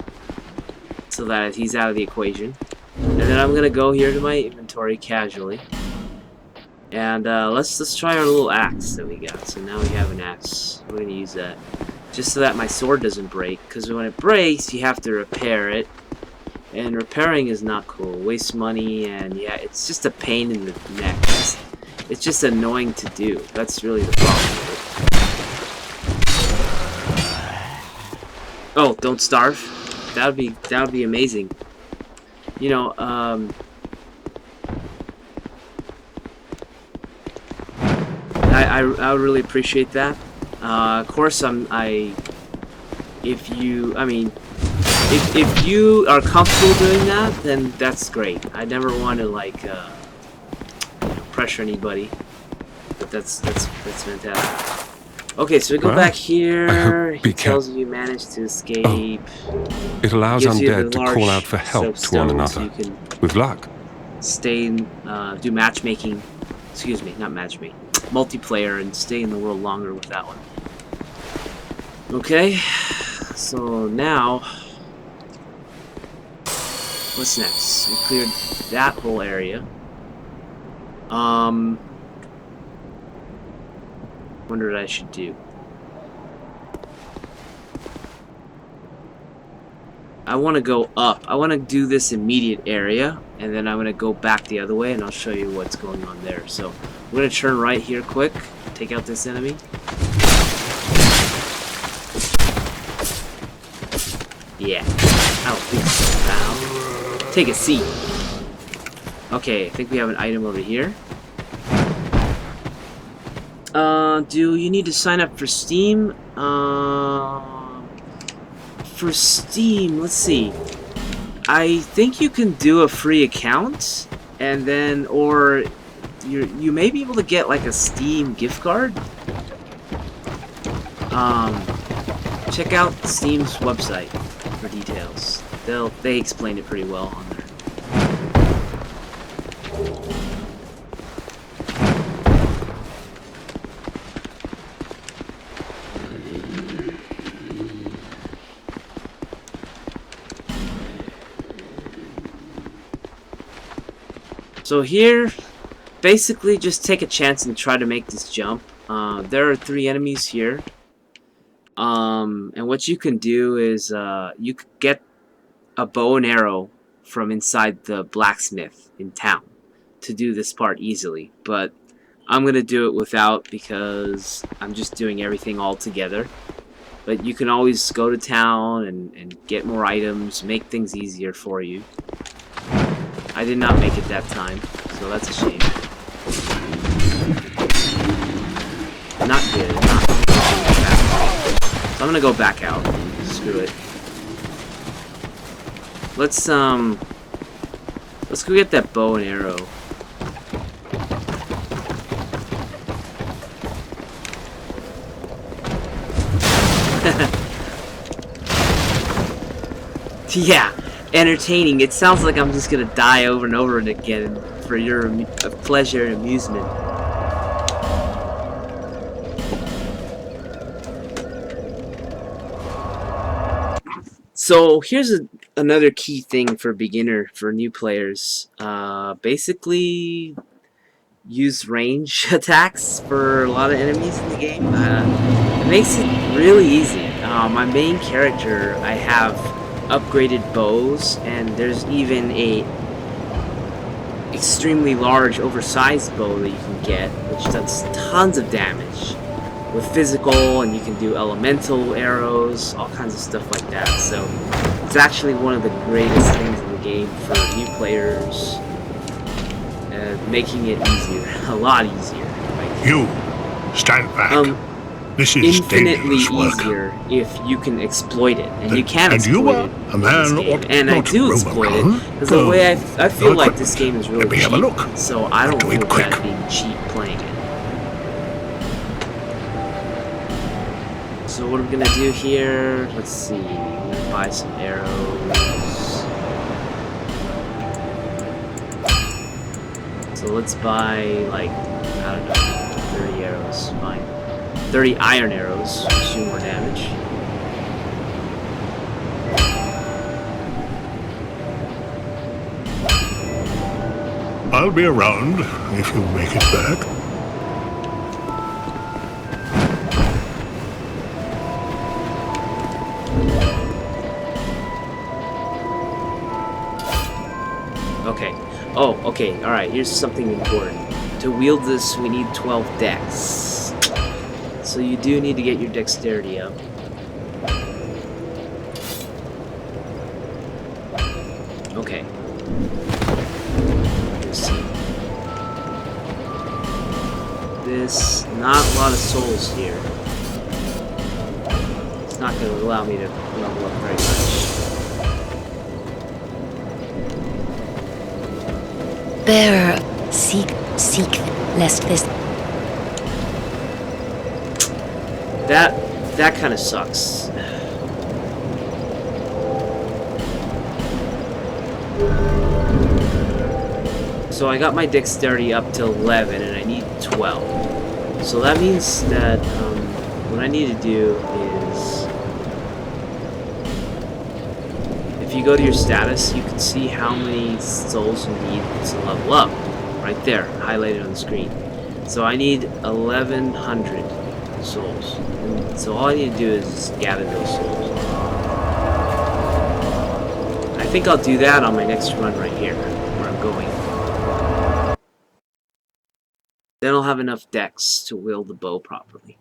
that he's out of the equation. And then I'm gonna go here to my inventory casually, and let's try our little axe that we got. So now we have an axe. We're gonna use that just so that my sword doesn't break, because when it breaks, you have to repair it. And repairing is not cool. Waste money, and yeah, it's just a pain in the neck. It's just annoying to do. That's really the problem with it. Oh, don't starve. That would be amazing. You know, I would really appreciate that. Of course, if you are comfortable doing that, then that's great. I never want to like pressure anybody, but that's fantastic. Okay, so we go back here. It tells you managed to escape. Oh. It allows undead to call out for help to one another. So you can with luck. Stay in, do matchmaking. Excuse me, not matchmaking. Multiplayer, and stay in the world longer with that one. Okay, so now what's next? We cleared that whole area. Wonder what I should do. I want to go up. I want to do this immediate area, and then I'm going to go back the other way, and I'll show you what's going on there. So I'm going to turn right here quick, take out this enemy. Yeah, I don't think so. Now, take a seat. Okay, I think we have an item over here. Do you need to sign up for Steam? For Steam, let's see. I think you can do a free account, and then, or you may be able to get like a Steam gift card. check out Steam's website for details. They explain it pretty well on there. So here, basically just take a chance and try to make this jump. There are 3 enemies here. And what you can do is you could get a bow and arrow from inside the blacksmith in town to do this part easily. But I'm going to do it without because I'm just doing everything all together. But you can always go to town and get more items, make things easier for you. I did not make it that time, so that's a shame. Not good. Not good. So I'm gonna go back out. Screw it. Let's go get that bow and arrow. Yeah, entertaining. It sounds like I'm just gonna die over and over again for your pleasure and amusement. So here's another key thing for new players. Basically, use range attacks for a lot of enemies in the game. It makes it really easy. My main character, I have upgraded bows, and there's even a extremely large, oversized bow that you can get, which does tons of damage with physical, and you can do elemental arrows, all kinds of stuff like that. So it's actually one of the greatest things in the game for new players, making it easier, a lot easier. Like, you stand back. This is infinitely work. easier if you can exploit it, and you can exploit it a man in this game. And I do exploit it because the way I feel like this game is really cheap, have a look. so I don't feel quick. bad being cheap playing it. So what are we gonna do here? Let's see. I'm gonna buy some arrows. So let's buy like, I don't know, 30 arrows. Fine. 30 iron arrows, which do more damage. I'll be around if you make it back. Okay. Oh, okay. Alright, here's something important. To wield this, we need 12 dex. So you do need to get your dexterity up. Okay. Let's see. This, not a lot of souls here. It's not going to allow me to level up very much. Bearer, seek, lest this... That kind of sucks. So I got my dexterity up to 11 and I need 12. So that means that what I need to do is, if you go to your status, you can see how many souls you need to level up. Right there, highlighted on the screen. So I need 1100 souls. And so all I need to do is gather those souls. I think I'll do that on my next run right here, where I'm going. Then I'll have enough dex to wield the bow properly.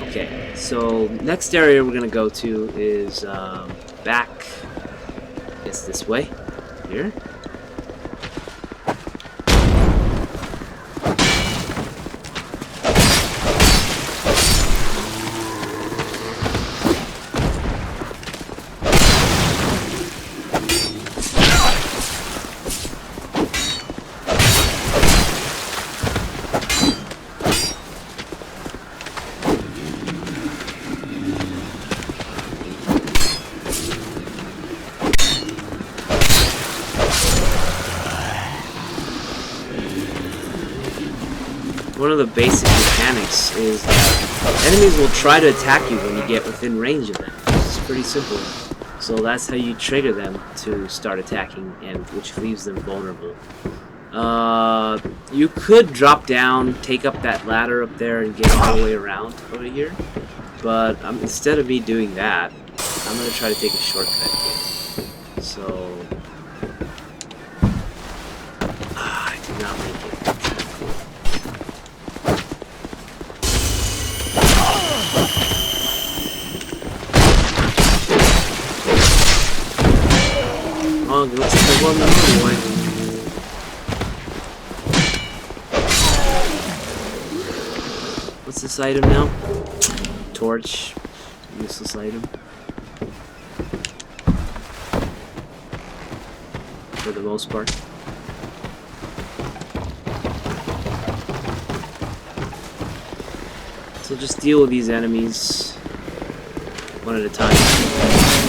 Okay, so next area we're gonna go to is back. I guess this way. Here. one of the basic mechanics is that enemies will try to attack you when you get within range of them. It's pretty simple. So that's how you trigger them to start attacking, and which leaves them vulnerable. You could drop down, take up that ladder up there, and get all the way around over here. But instead of me doing that, I'm going to try to take a shortcut here. So... I did not make it. Oh, it looks like I won the one. What's this item now? Torch. Useless item. For the most part. So just deal with these enemies one at a time.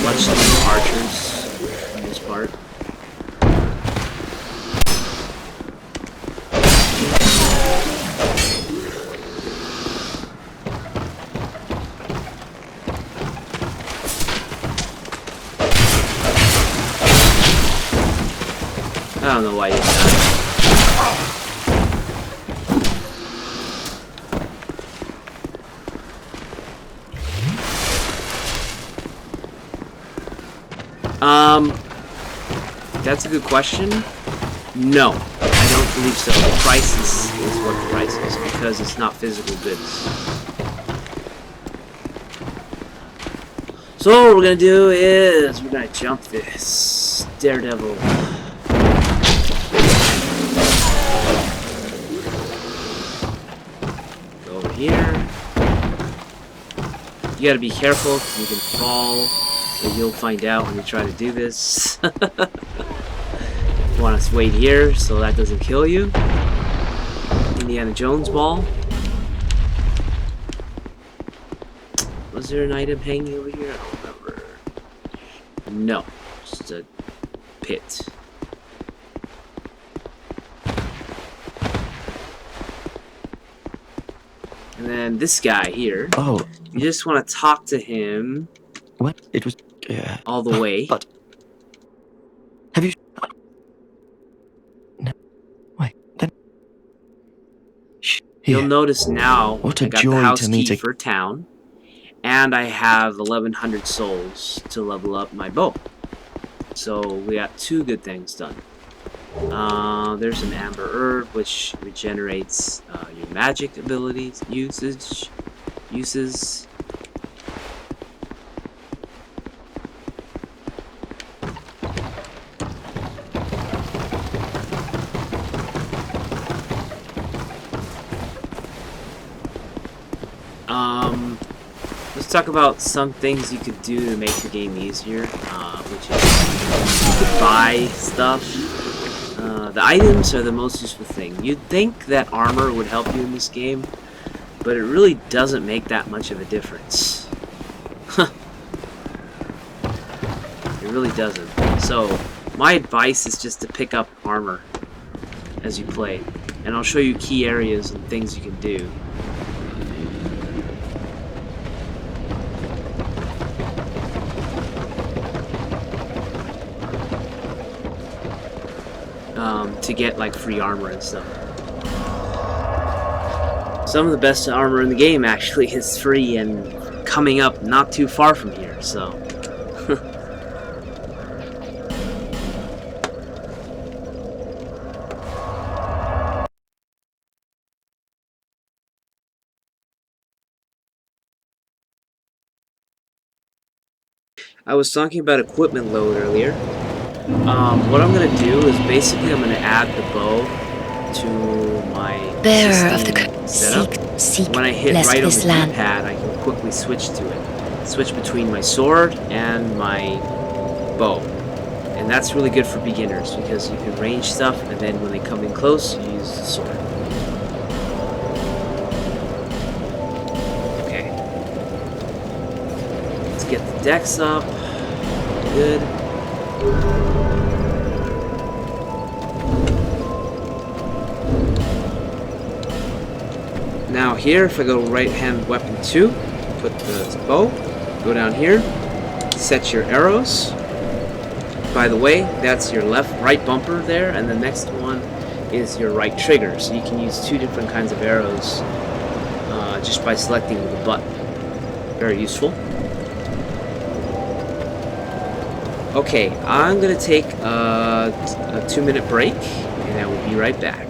Much like archers for the most part. I don't know why you did that. That's a good question. No, I don't believe so. The price is what the price is, because it's not physical goods. So what we're gonna do is we're gonna jump this Daredevil. Go over here. You gotta be careful because you can fall. But you'll find out when you try to do this. You want to wait here so that doesn't kill you. Indiana Jones ball. Was there an item hanging over here? I don't remember. No, just a pit. And then this guy here. Oh. You just want to talk to him. What? It was... all the way. But... Have you... No. Wait, then... Shh. Here. You'll notice now What I a got joy the house to me key to... for town. And I have 1100 souls to level up my bow. So we got two good things done. There's an amber herb which regenerates your magic abilities, uses. Let's talk about some things you could do to make the game easier, which is you could buy stuff. The items are the most useful thing. You'd think that armor would help you in this game, but it really doesn't make that much of a difference. It really doesn't. So, my advice is just to pick up armor as you play, and I'll show you key areas and things you can do. To get like free armor and stuff. Some of the best armor in the game actually is free and coming up not too far from here, so. I was talking about equipment load earlier. What I'm going to do is basically I'm going to add the bow to my setup. When I hit right on the D-pad, I can quickly switch to it. Switch between my sword and my bow. And that's really good for beginners because you can range stuff and then when they come in close, you use the sword. Okay. Let's get the dex up. Good. Now here, if I go right hand weapon 2, put the bow, go down here, set your arrows. By the way, that's your right bumper there, and the next one is your right trigger. So you can use 2 different kinds of arrows just by selecting the button. Very useful. Okay, I'm gonna take a 2-minute break, and I will be right back.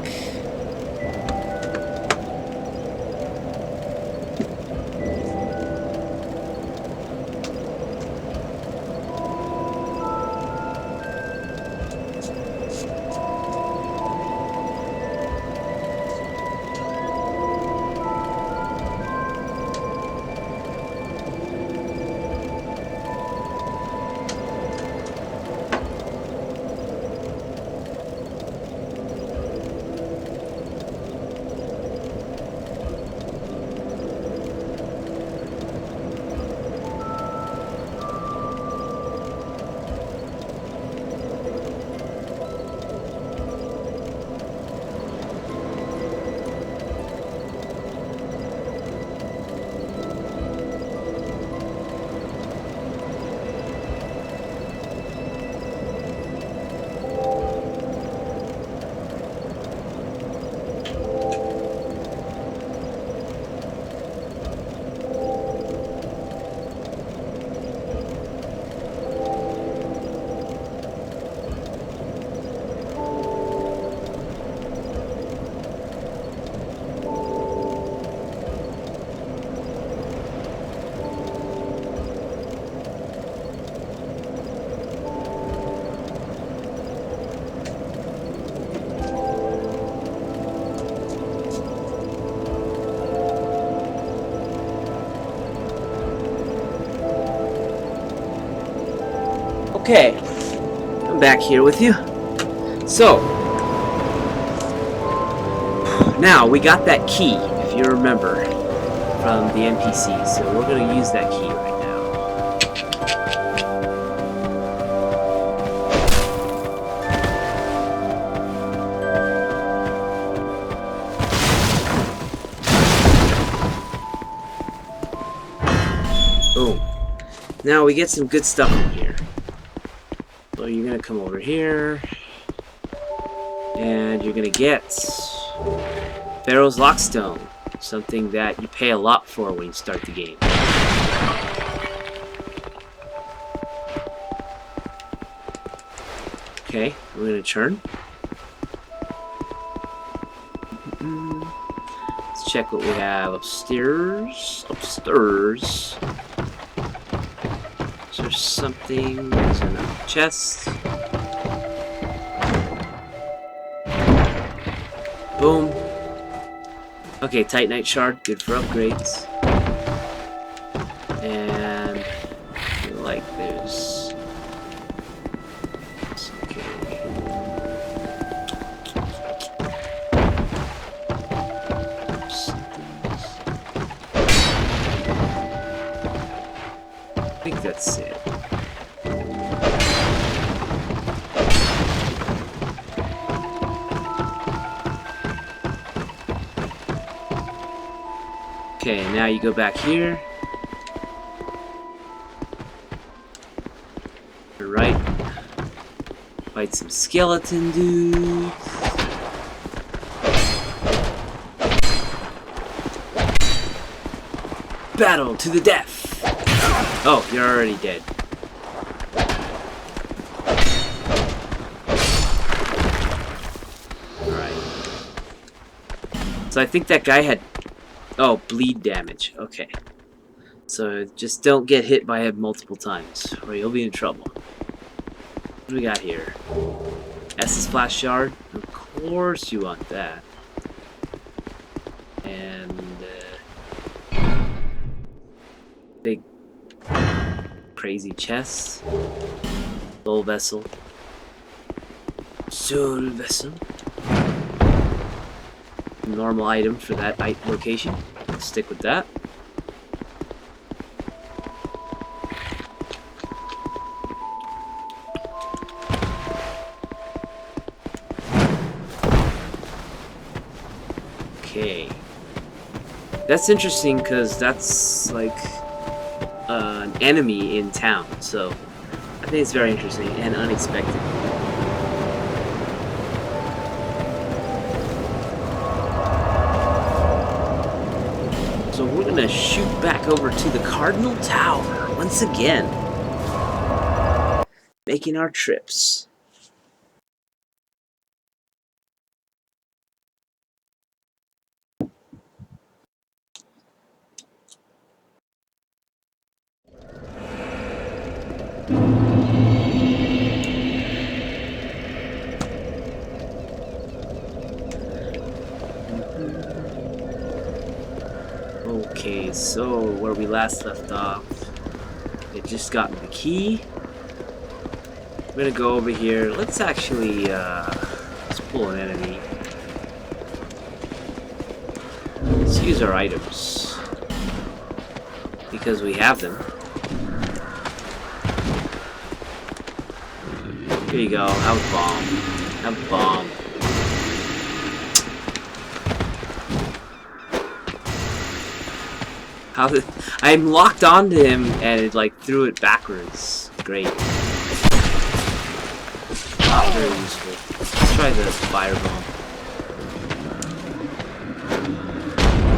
Okay, I'm back here with you. So, now we got that key, if you remember, from the NPC, so we're going to use that key right now. Boom. Now we get some good stuff in here. So you're gonna come over here, and you're gonna get Pharaoh's Lockstone, something that you pay a lot for when you start the game. Okay, we're gonna turn. Let's check what we have upstairs. Upstairs. Is there something? There's a chest. Boom. Okay, Titanite shard, good for upgrades. And I feel like there's I think that's it. Okay, now you go back here. Right. Fight some skeleton dudes. Battle to the death! Oh, you're already dead. Alright. So I think that guy had... Oh, bleed damage. Okay. So just don't get hit by it multiple times, or you'll be in trouble. What do we got here? Estus Flash Shard? Of course you want that. And... big... crazy chest. Soul Vessel. Soul Vessel. Normal item for that location. Let's stick with that. Okay. That's interesting because that's like an enemy in town, so I think it's very interesting and unexpected. So we're gonna shoot back over to the Cardinal Tower once again, making our trips. Okay, so where we last left off, it just got the key. I'm gonna go over here. Let's actually let's pull an enemy. Let's use our items because we have them. Here you go. Have a bomb. Have a bomb. How did I'm locked onto him and it like threw it backwards. Great. Not very useful. Let's try the firebomb.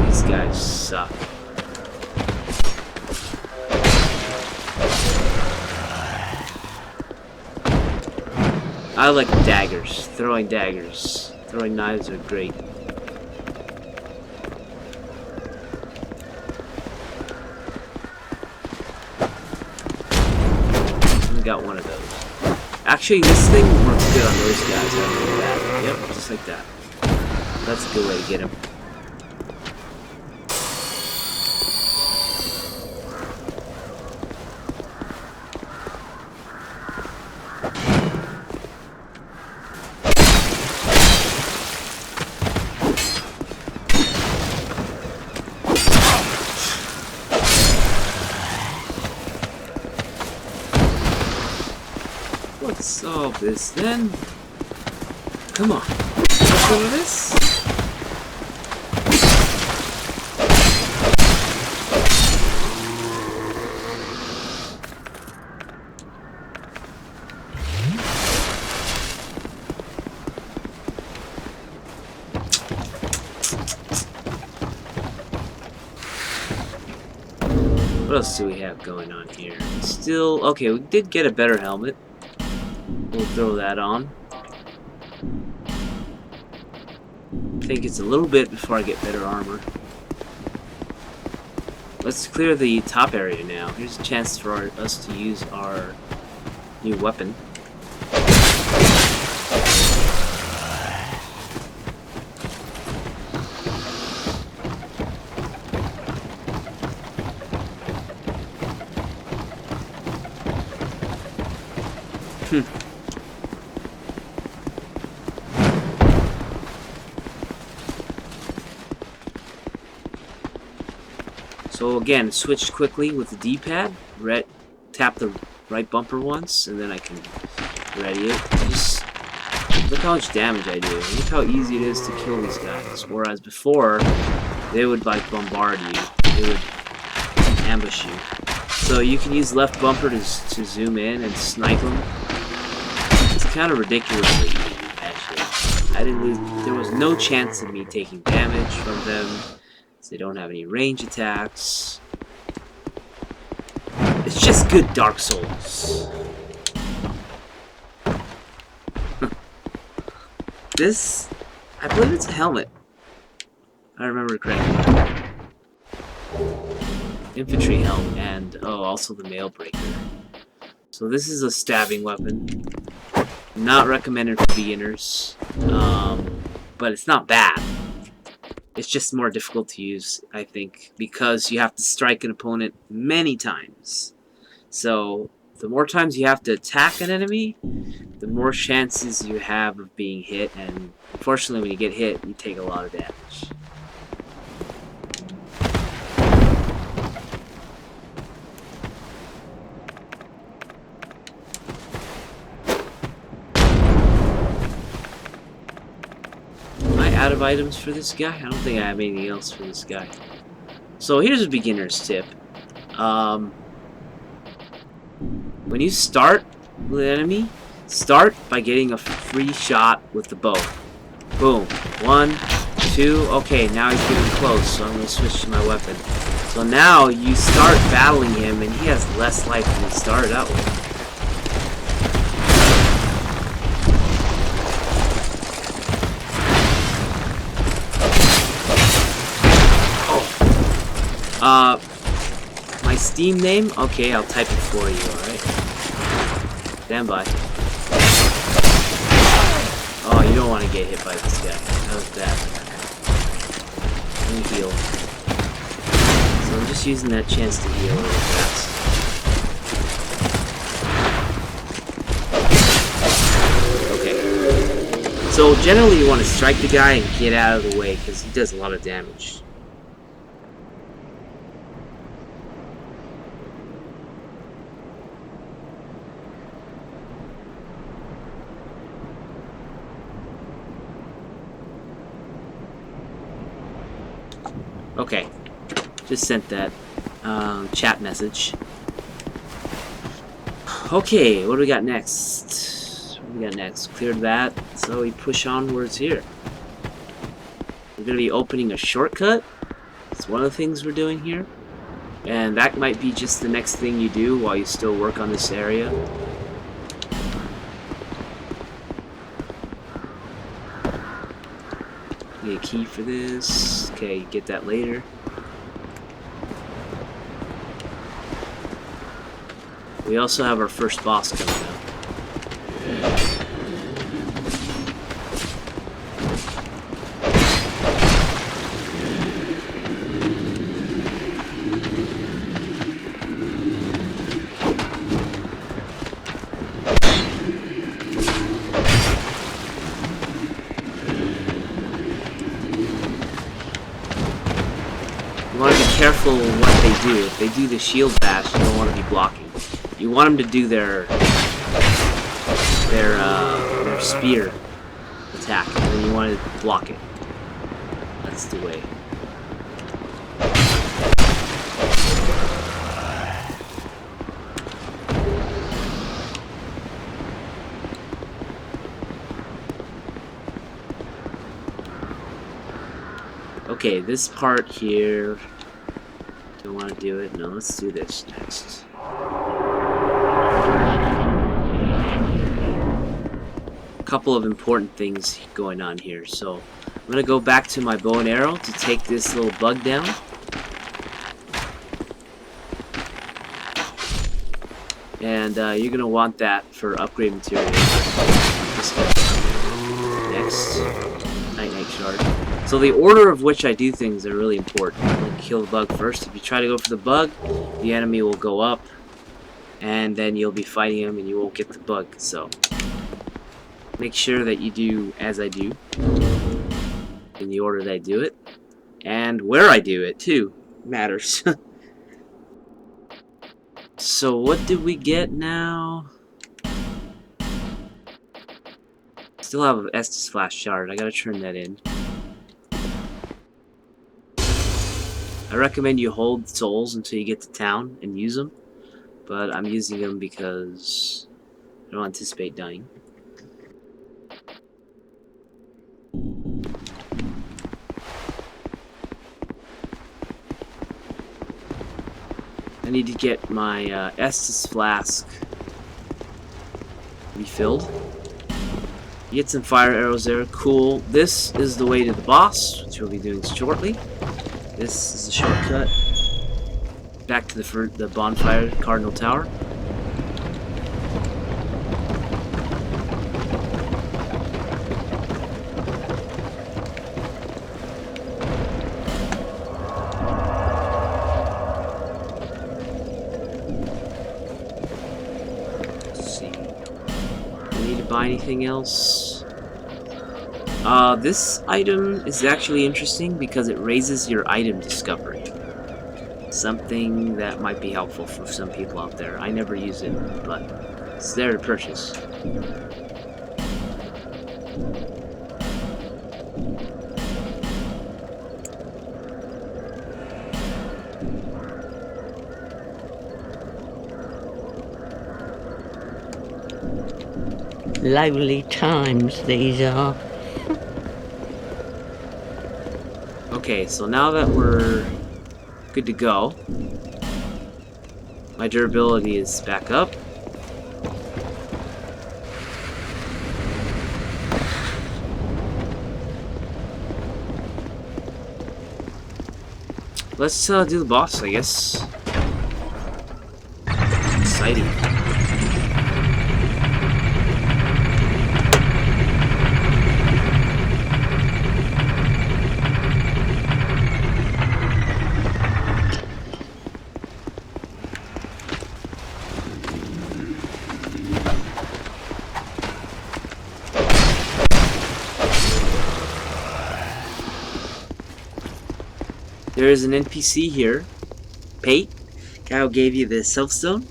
These guys suck. I like daggers. Throwing daggers. Throwing knives are great. Got one of those. Actually, this thing works good on those guys. I know that. Yep, just like that. That's a good way to get him. Let's solve this then. Come on. Let's go with this. What else do we have going on here? Still, okay, we did get a better helmet. We'll throw that on. I think it's a little bit before I get better armor. Let's clear the top area now. Here's a chance for us to use our new weapon. So again, switch quickly with the D-pad. Tap the right bumper once, and then I can ready it. Just look how much damage I do. Look how easy it is to kill these guys. Whereas before, they would like bombard you. They would ambush you. So you can use left bumper to zoom in and snipe them. It's kind of ridiculously easy, actually. There was no chance of me taking damage from them. They don't have any range attacks. It's just good Dark Souls. This, I believe it's a helmet. I remember correctly. Infantry helmet and, oh, also the Mail Breaker. So this is a stabbing weapon. Not recommended for beginners, but it's not bad. It's just more difficult to use, I think, because you have to strike an opponent many times. So, the more times you have to attack an enemy, the more chances you have of being hit, and unfortunately when you get hit, you take a lot of damage. Out of items for this guy? I don't think I have anything else for this guy. So here's a beginner's tip. When you start with an enemy, start by getting a free shot with the bow. Boom. 1, 2. Okay, now he's getting close, so I'm going to switch to my weapon. So now you start battling him, and he has less life than he started out with. My Steam name? Okay, I'll type it for you, alright? Stand by. Oh, you don't want to get hit by this guy. That was bad. Let me heal. So I'm just using that chance to heal really fast. Okay. So generally you want to strike the guy and get out of the way, because he does a lot of damage. Okay, just sent that chat message. Okay, what do we got next? What do we got next? Cleared that, so we push onwards here. We're going to be opening a shortcut. It's one of the things we're doing here. And that might be just the next thing you do while you still work on this area. Need a key for this. Okay, get that later. We also have our first boss coming up. You want to be careful what they do. If they do the shield bash, you don't want to be blocking. You want them to do their spear attack, and then you want to block it. That's the way. Okay, this part here, don't want to do it. No, let's do this next. A couple of important things going on here. So I'm going to go back to my bow and arrow to take this little bug down. And you're going to want that for upgrade materials. Next. Night shard. So the order of which I do things are really important. Like kill the bug first. If you try to go for the bug, the enemy will go up, and then you'll be fighting him and you won't get the bug. So make sure that you do as I do, in the order that I do it, and where I do it too matters. So what did we get now? Still have an Estus Flash shard. I gotta turn that in. I recommend you hold souls until you get to town and use them, but I'm using them because I don't anticipate dying. I need to get my Estus Flask refilled. Get some fire arrows there. Cool. This is the way to the boss, which we'll be doing shortly. This is a shortcut back to the bonfire, Cardinal Tower. Let's see. Do I need to buy anything else? This item is actually interesting because it raises your item discovery. Something that might be helpful for some people out there. I never use it, but it's there to purchase. Lowly times these are. Okay, so now that we're good to go, my durability is back up. Let's do the boss, I guess. Exciting. There is an NPC here, Pate, guy who gave you the Selfstone,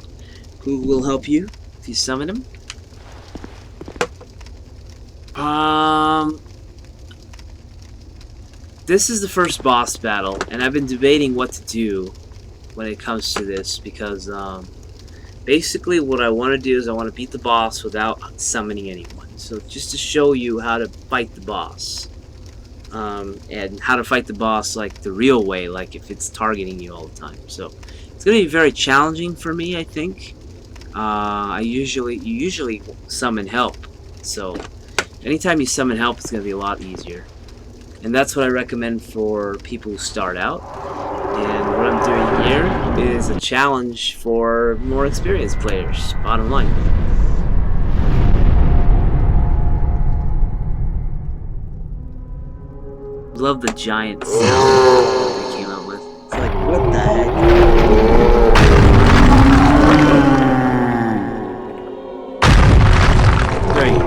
who will help you if you summon him. This is the first boss battle, and I've been debating what to do when it comes to this, because basically what I want to do is I want to beat the boss without summoning anyone. So just to show you how to fight the boss. And how to fight the boss like the real way, like if it's targeting you all the time. So it's gonna be very challenging for me, I think. You usually summon help, so anytime you summon help, it's gonna be a lot easier. And that's what I recommend for people who start out. And what I'm doing here is a challenge for more experienced players, bottom line. Love the giant sound that they came out with. It's like, what the heck? Very unique.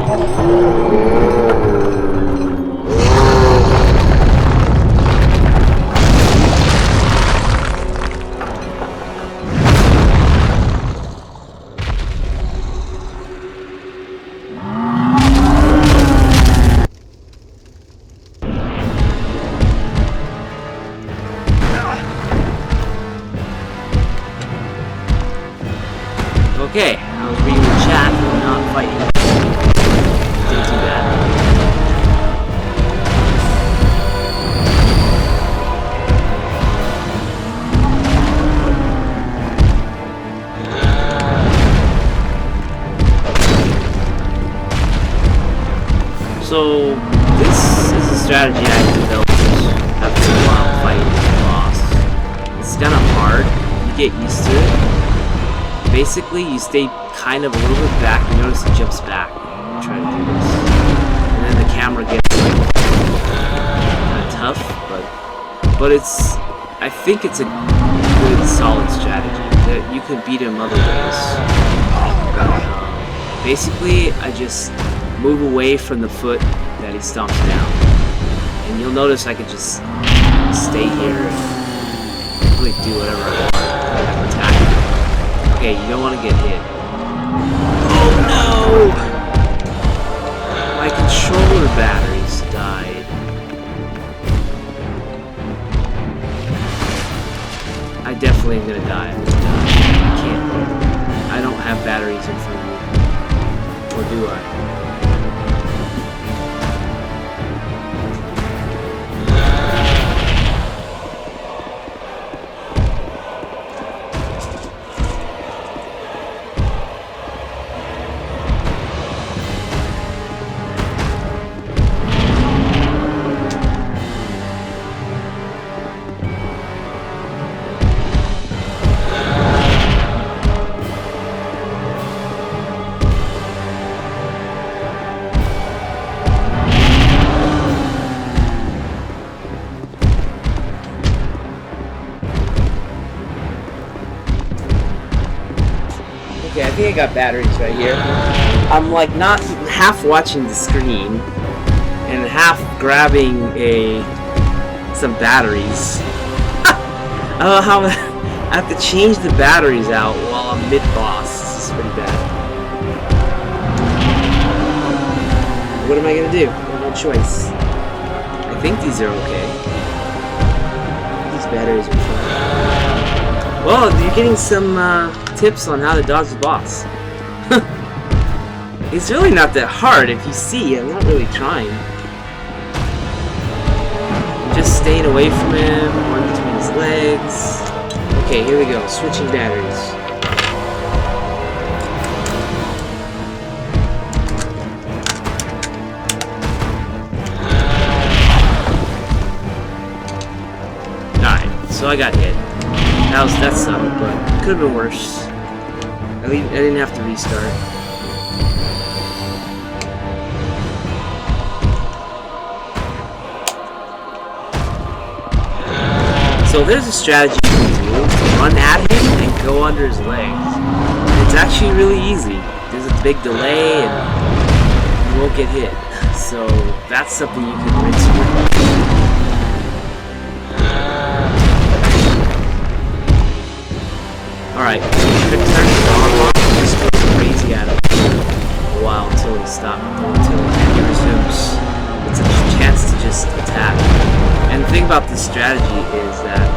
Okay, I was reading the chat, but not fighting. Didn't do that. So, this is a strategy I developed after a while fighting the boss. It's kind of hard, you get used to it. Basically, you stay kind of a little bit back. You notice it jumps back. Try to do this, and then the camera gets like kind of tough, but it's. I think it's a good, solid strategy that you could beat him other ways. Basically, I just move away from the foot that he stomps down, and you'll notice I could just stay here and really do whatever I want. Attack him. Okay, you don't want to get hit. Oh no! My controller batteries died. I definitely am gonna die. I can't. I don't have batteries in front of me. Or do I? Okay, I think I got batteries right here. I'm like not half watching the screen and half grabbing some batteries. I don't know how I have to change the batteries out while I'm mid-boss. This is pretty bad. What am I gonna do? I have no choice. I think these are okay. These batteries are fine. Well, you're getting some tips on how to dodge the boss. It's really not that hard. If you see, I'm not really trying. I'm just staying away from him, one between his legs. Okay, here we go. Switching batteries. Alright, so I got hit. That sucked, but could have been worse. I didn't have to restart. So there's a strategy you can do. Run at him and go under his legs. It's actually really easy. There's a big delay and you won't get hit. So that's something you can rinse with. Alright, quick turn the dog off and just go crazy at him a while until he stops, until he resumes. It's a chance to just attack. And the thing about this strategy is that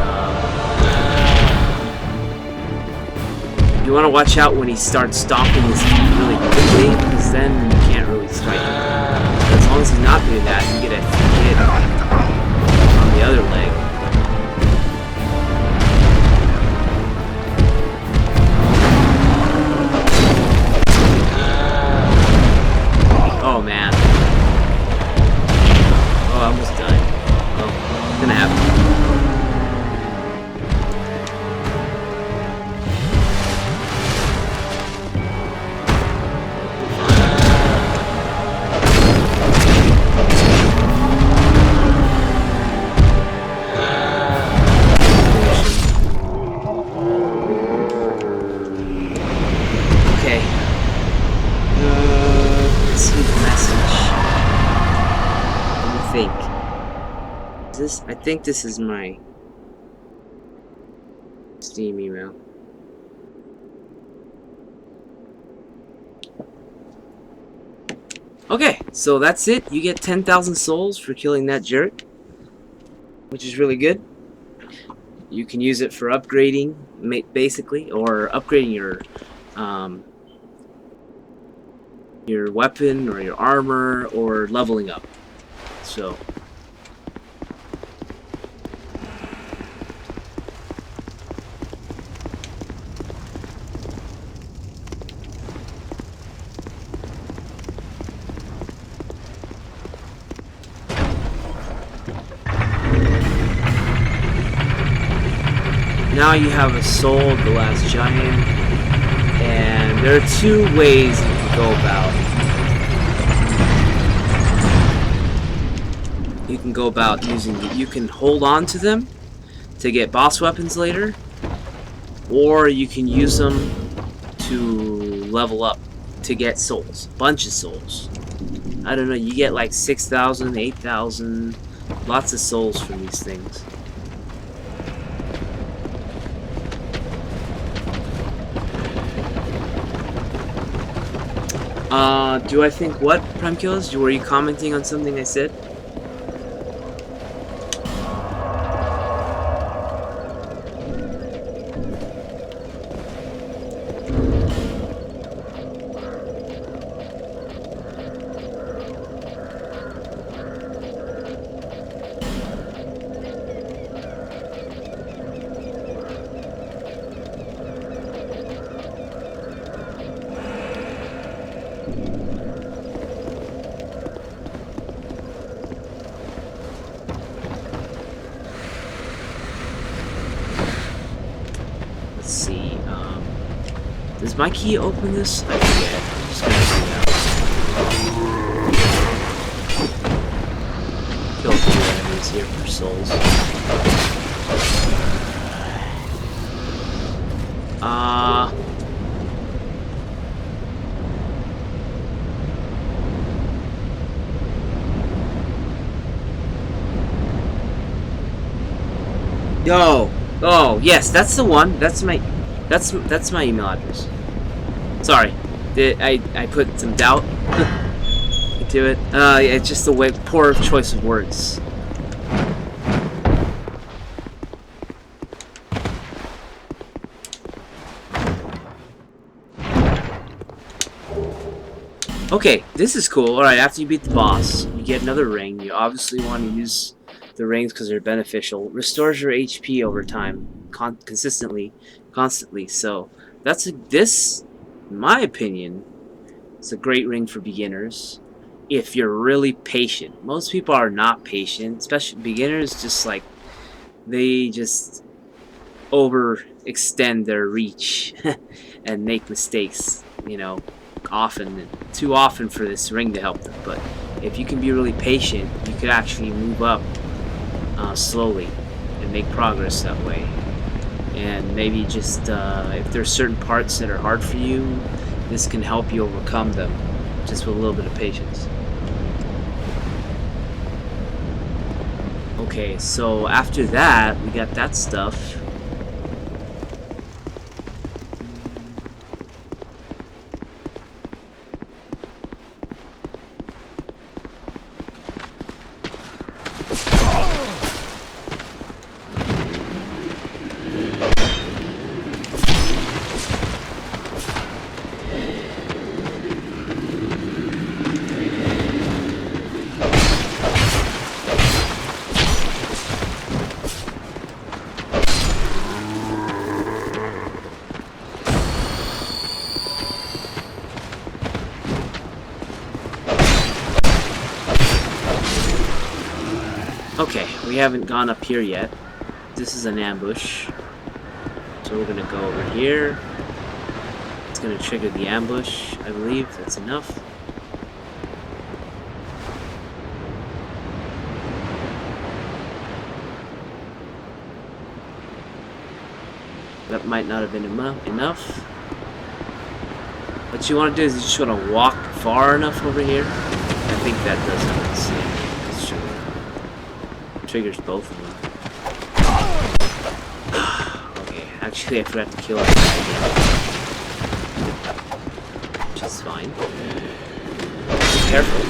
you want to watch out when he starts stomping his feet really quickly, because then you can't really strike him. But as long as he's not doing that, you get a hit on the other leg. Oh man. Oh, I almost died. Oh, it's gonna happen. Okay. Let's see the message. Let me think. I think this is my Steam email. Okay, so that's it. You get 10,000 souls for killing that jerk, which is really good. You can use it for upgrading, basically, or upgrading your weapon or your armor, or leveling up. So now you have a soul of the last giant, and there are two ways you can go about. You can go about using. You can hold on to them to get boss weapons later, or you can use them to level up to get souls, a bunch of souls. I don't know. You get like 6,000, 8,000, lots of souls from these things. Do I think what, Prime Kills? Were you commenting on something I said? Let's see, does my key open this? I forget. I'm just gonna do that. Kill a few enemies here for souls. Yo! Oh, yes, that's the one. That's my email address. Sorry. I put some doubt into it. It's just a poor choice of words. Okay, this is cool. Alright, after you beat the boss, you get another ring. You obviously want to use the rings because they're beneficial. Restores your HP over time, constantly. So, this, in my opinion, is a great ring for beginners. If you're really patient. Most people are not patient, especially beginners, just like, they just overextend their reach and make mistakes, you know, too often for this ring to help them. But if you can be really patient, you could actually move up slowly and make progress that way. And maybe just if there's certain parts that are hard for you, this can help you overcome them just with a little bit of patience. Okay, so after that, we got that stuff. Okay, we haven't gone up here yet. This is an ambush. So we're gonna go over here. It's gonna trigger the ambush, I believe. That's enough. That might not have been enough. What you want to do is you just want to walk far enough over here. I think that does it. Let's see. Let's show you. Triggers both of them. Okay, actually I forgot to kill that guy again. Which is fine. Be careful.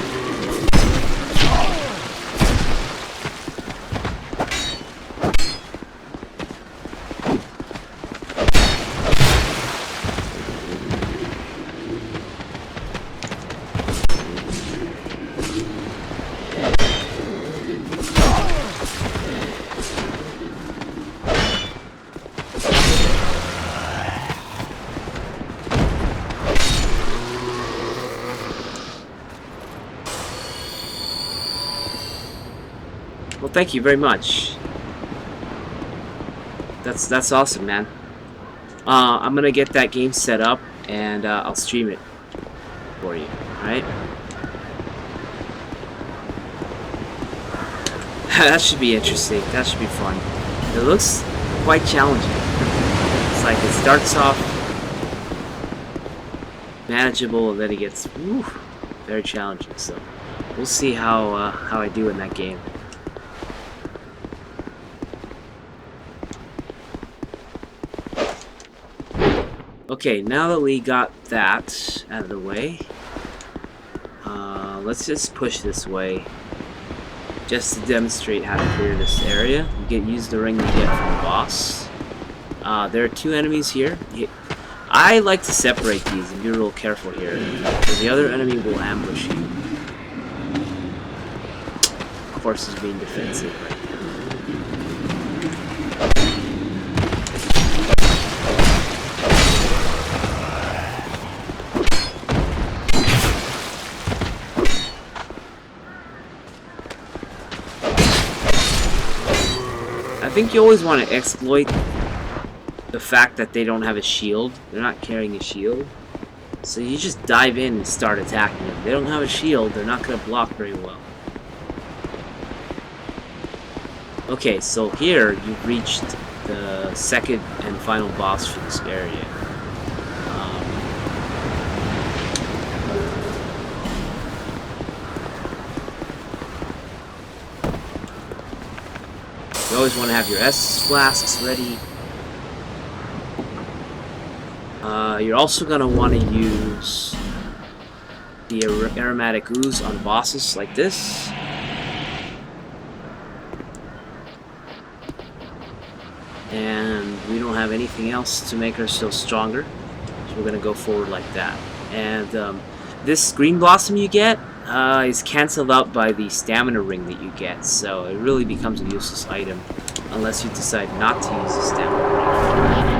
Well, thank you very much. That's awesome, man. I'm gonna get that game set up and I'll stream it for you. All right? That should be interesting. That should be fun. It looks quite challenging. It's like it starts off manageable and then it gets very challenging. So we'll see how I do in that game. Okay, now that we got that out of the way, let's just push this way, just to demonstrate how to clear this area. Use the ring you get from the boss. There are two enemies here. I like to separate these and be real careful here, because the other enemy will ambush you. Of course, he's being defensive right now. I think you always want to exploit the fact that they don't have a shield. They're not carrying a shield. So you just dive in and start attacking them. They don't have a shield. They're not going to block very well. Okay, so here you've reached the second and final boss for this area. You always want to have your Estus flasks ready. You're also going to want to use the aromatic ooze on bosses like this. And we don't have anything else to make ourselves stronger, so we're going to go forward like that. And this green blossom you get is cancelled out by the stamina ring that you get, so it really becomes a useless item unless you decide not to use the stamina ring.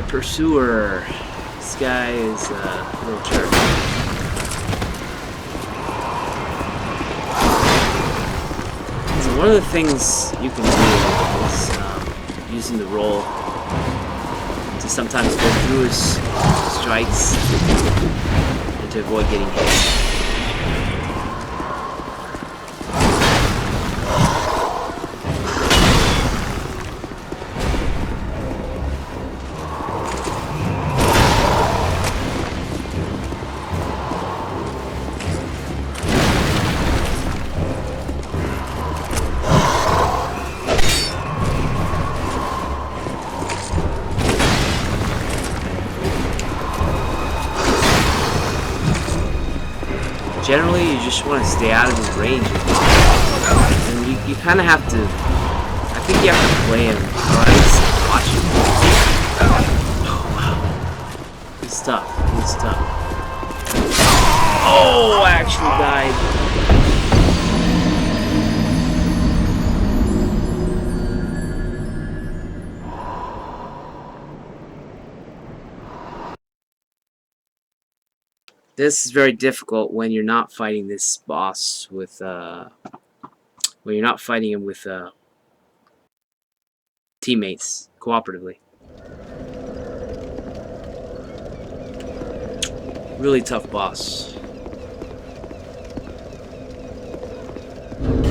Pursuer. This guy is a little jerk. So one of the things you can do is using the roll to sometimes go through his strikes and to avoid getting hit. Generally, you just want to stay out of his range. And you kind of have to... I think you have to play him twice and watch him. Oh, wow. He's tough. He's tough. Oh, I actually died. This is very difficult when you're not fighting this boss with, when you're not fighting him with, teammates, cooperatively. Really tough boss.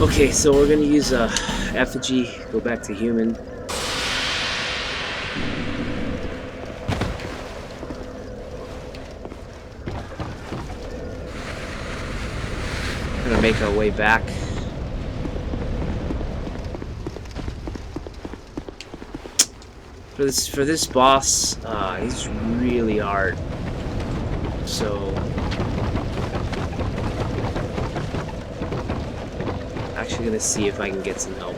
Okay, so we're gonna use, effigy, go back to human. Make our way back. For this boss, he's really hard. So actually gonna see if I can get some help.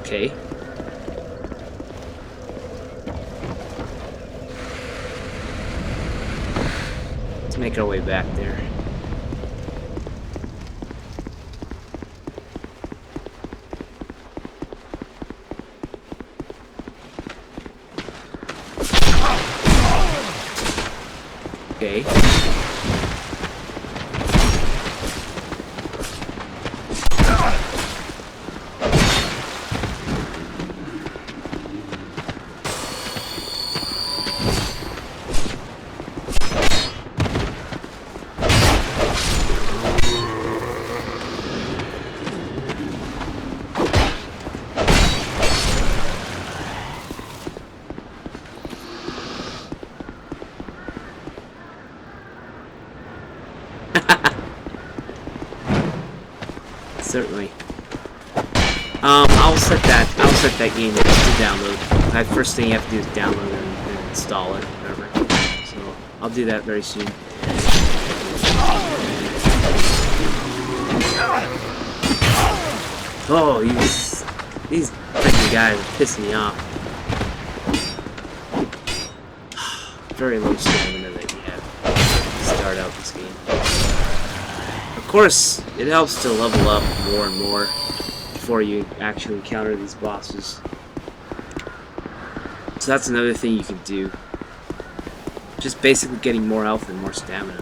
Okay. Let's make our way back there. Okay. Certainly. I'll set that game to download. That first thing you have to do is download and install it, whatever. So I'll do that very soon. Oh, these freaking guys are pissing me off. very low stamina that you have to start out this game. Of course, it helps to level up more and more before you actually encounter these bosses. So that's another thing you can do. Just basically getting more health and more stamina.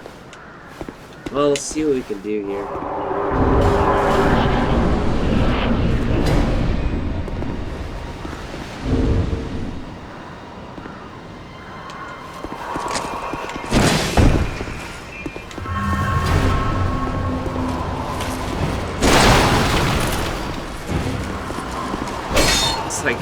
Well, let's see what we can do here. It's like...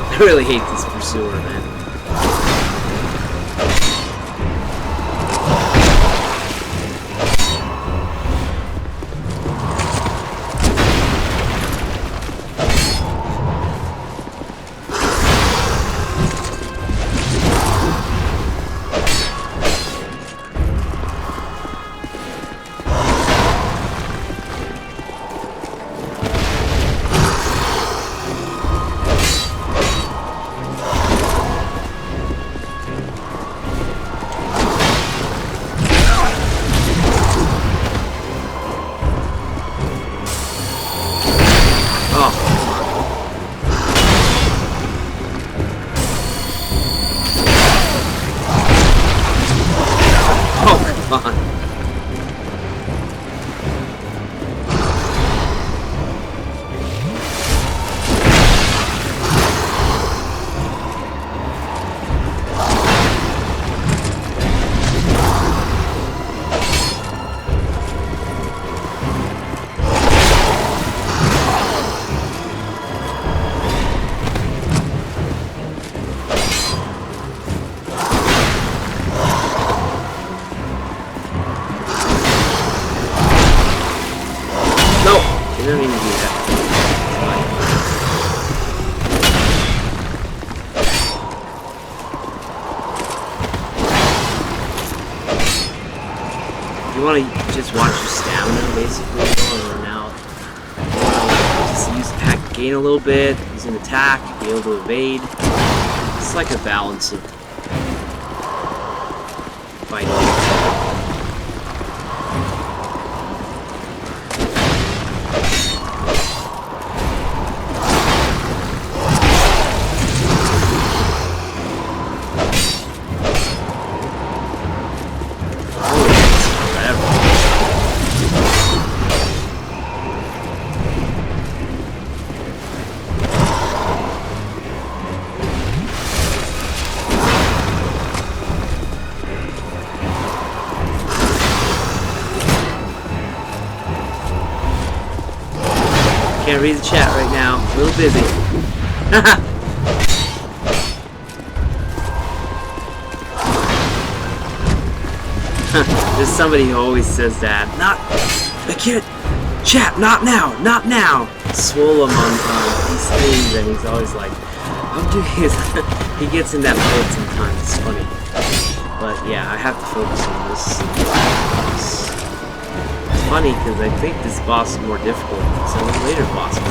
I really hate this pursuer, man. You don't even do that. You want to just watch your stamina, basically, or run out. Just use attack, gain a little bit, use an attack, be able to evade. It's like a balance of fighting. Can't read the chat right now. A little busy. There's somebody who always says that. Not... I can't... Chat, not now! Not now! Swole him on these things, and he's always like... I'm doing this. He gets in that mode sometimes. It's funny. But yeah, I have to focus on this. It's funny because I think this boss is more difficult than some of the later bosses.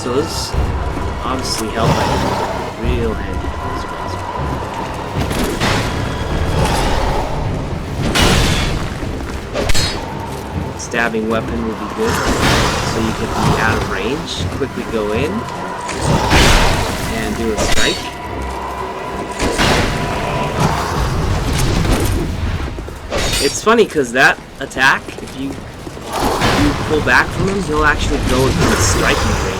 So this obviously helped by real handy as well. Stabbing weapon would be good, so you can be out of range, quickly go in and do a strike. It's funny because that attack, if you pull back from him, he'll actually go into the striking range.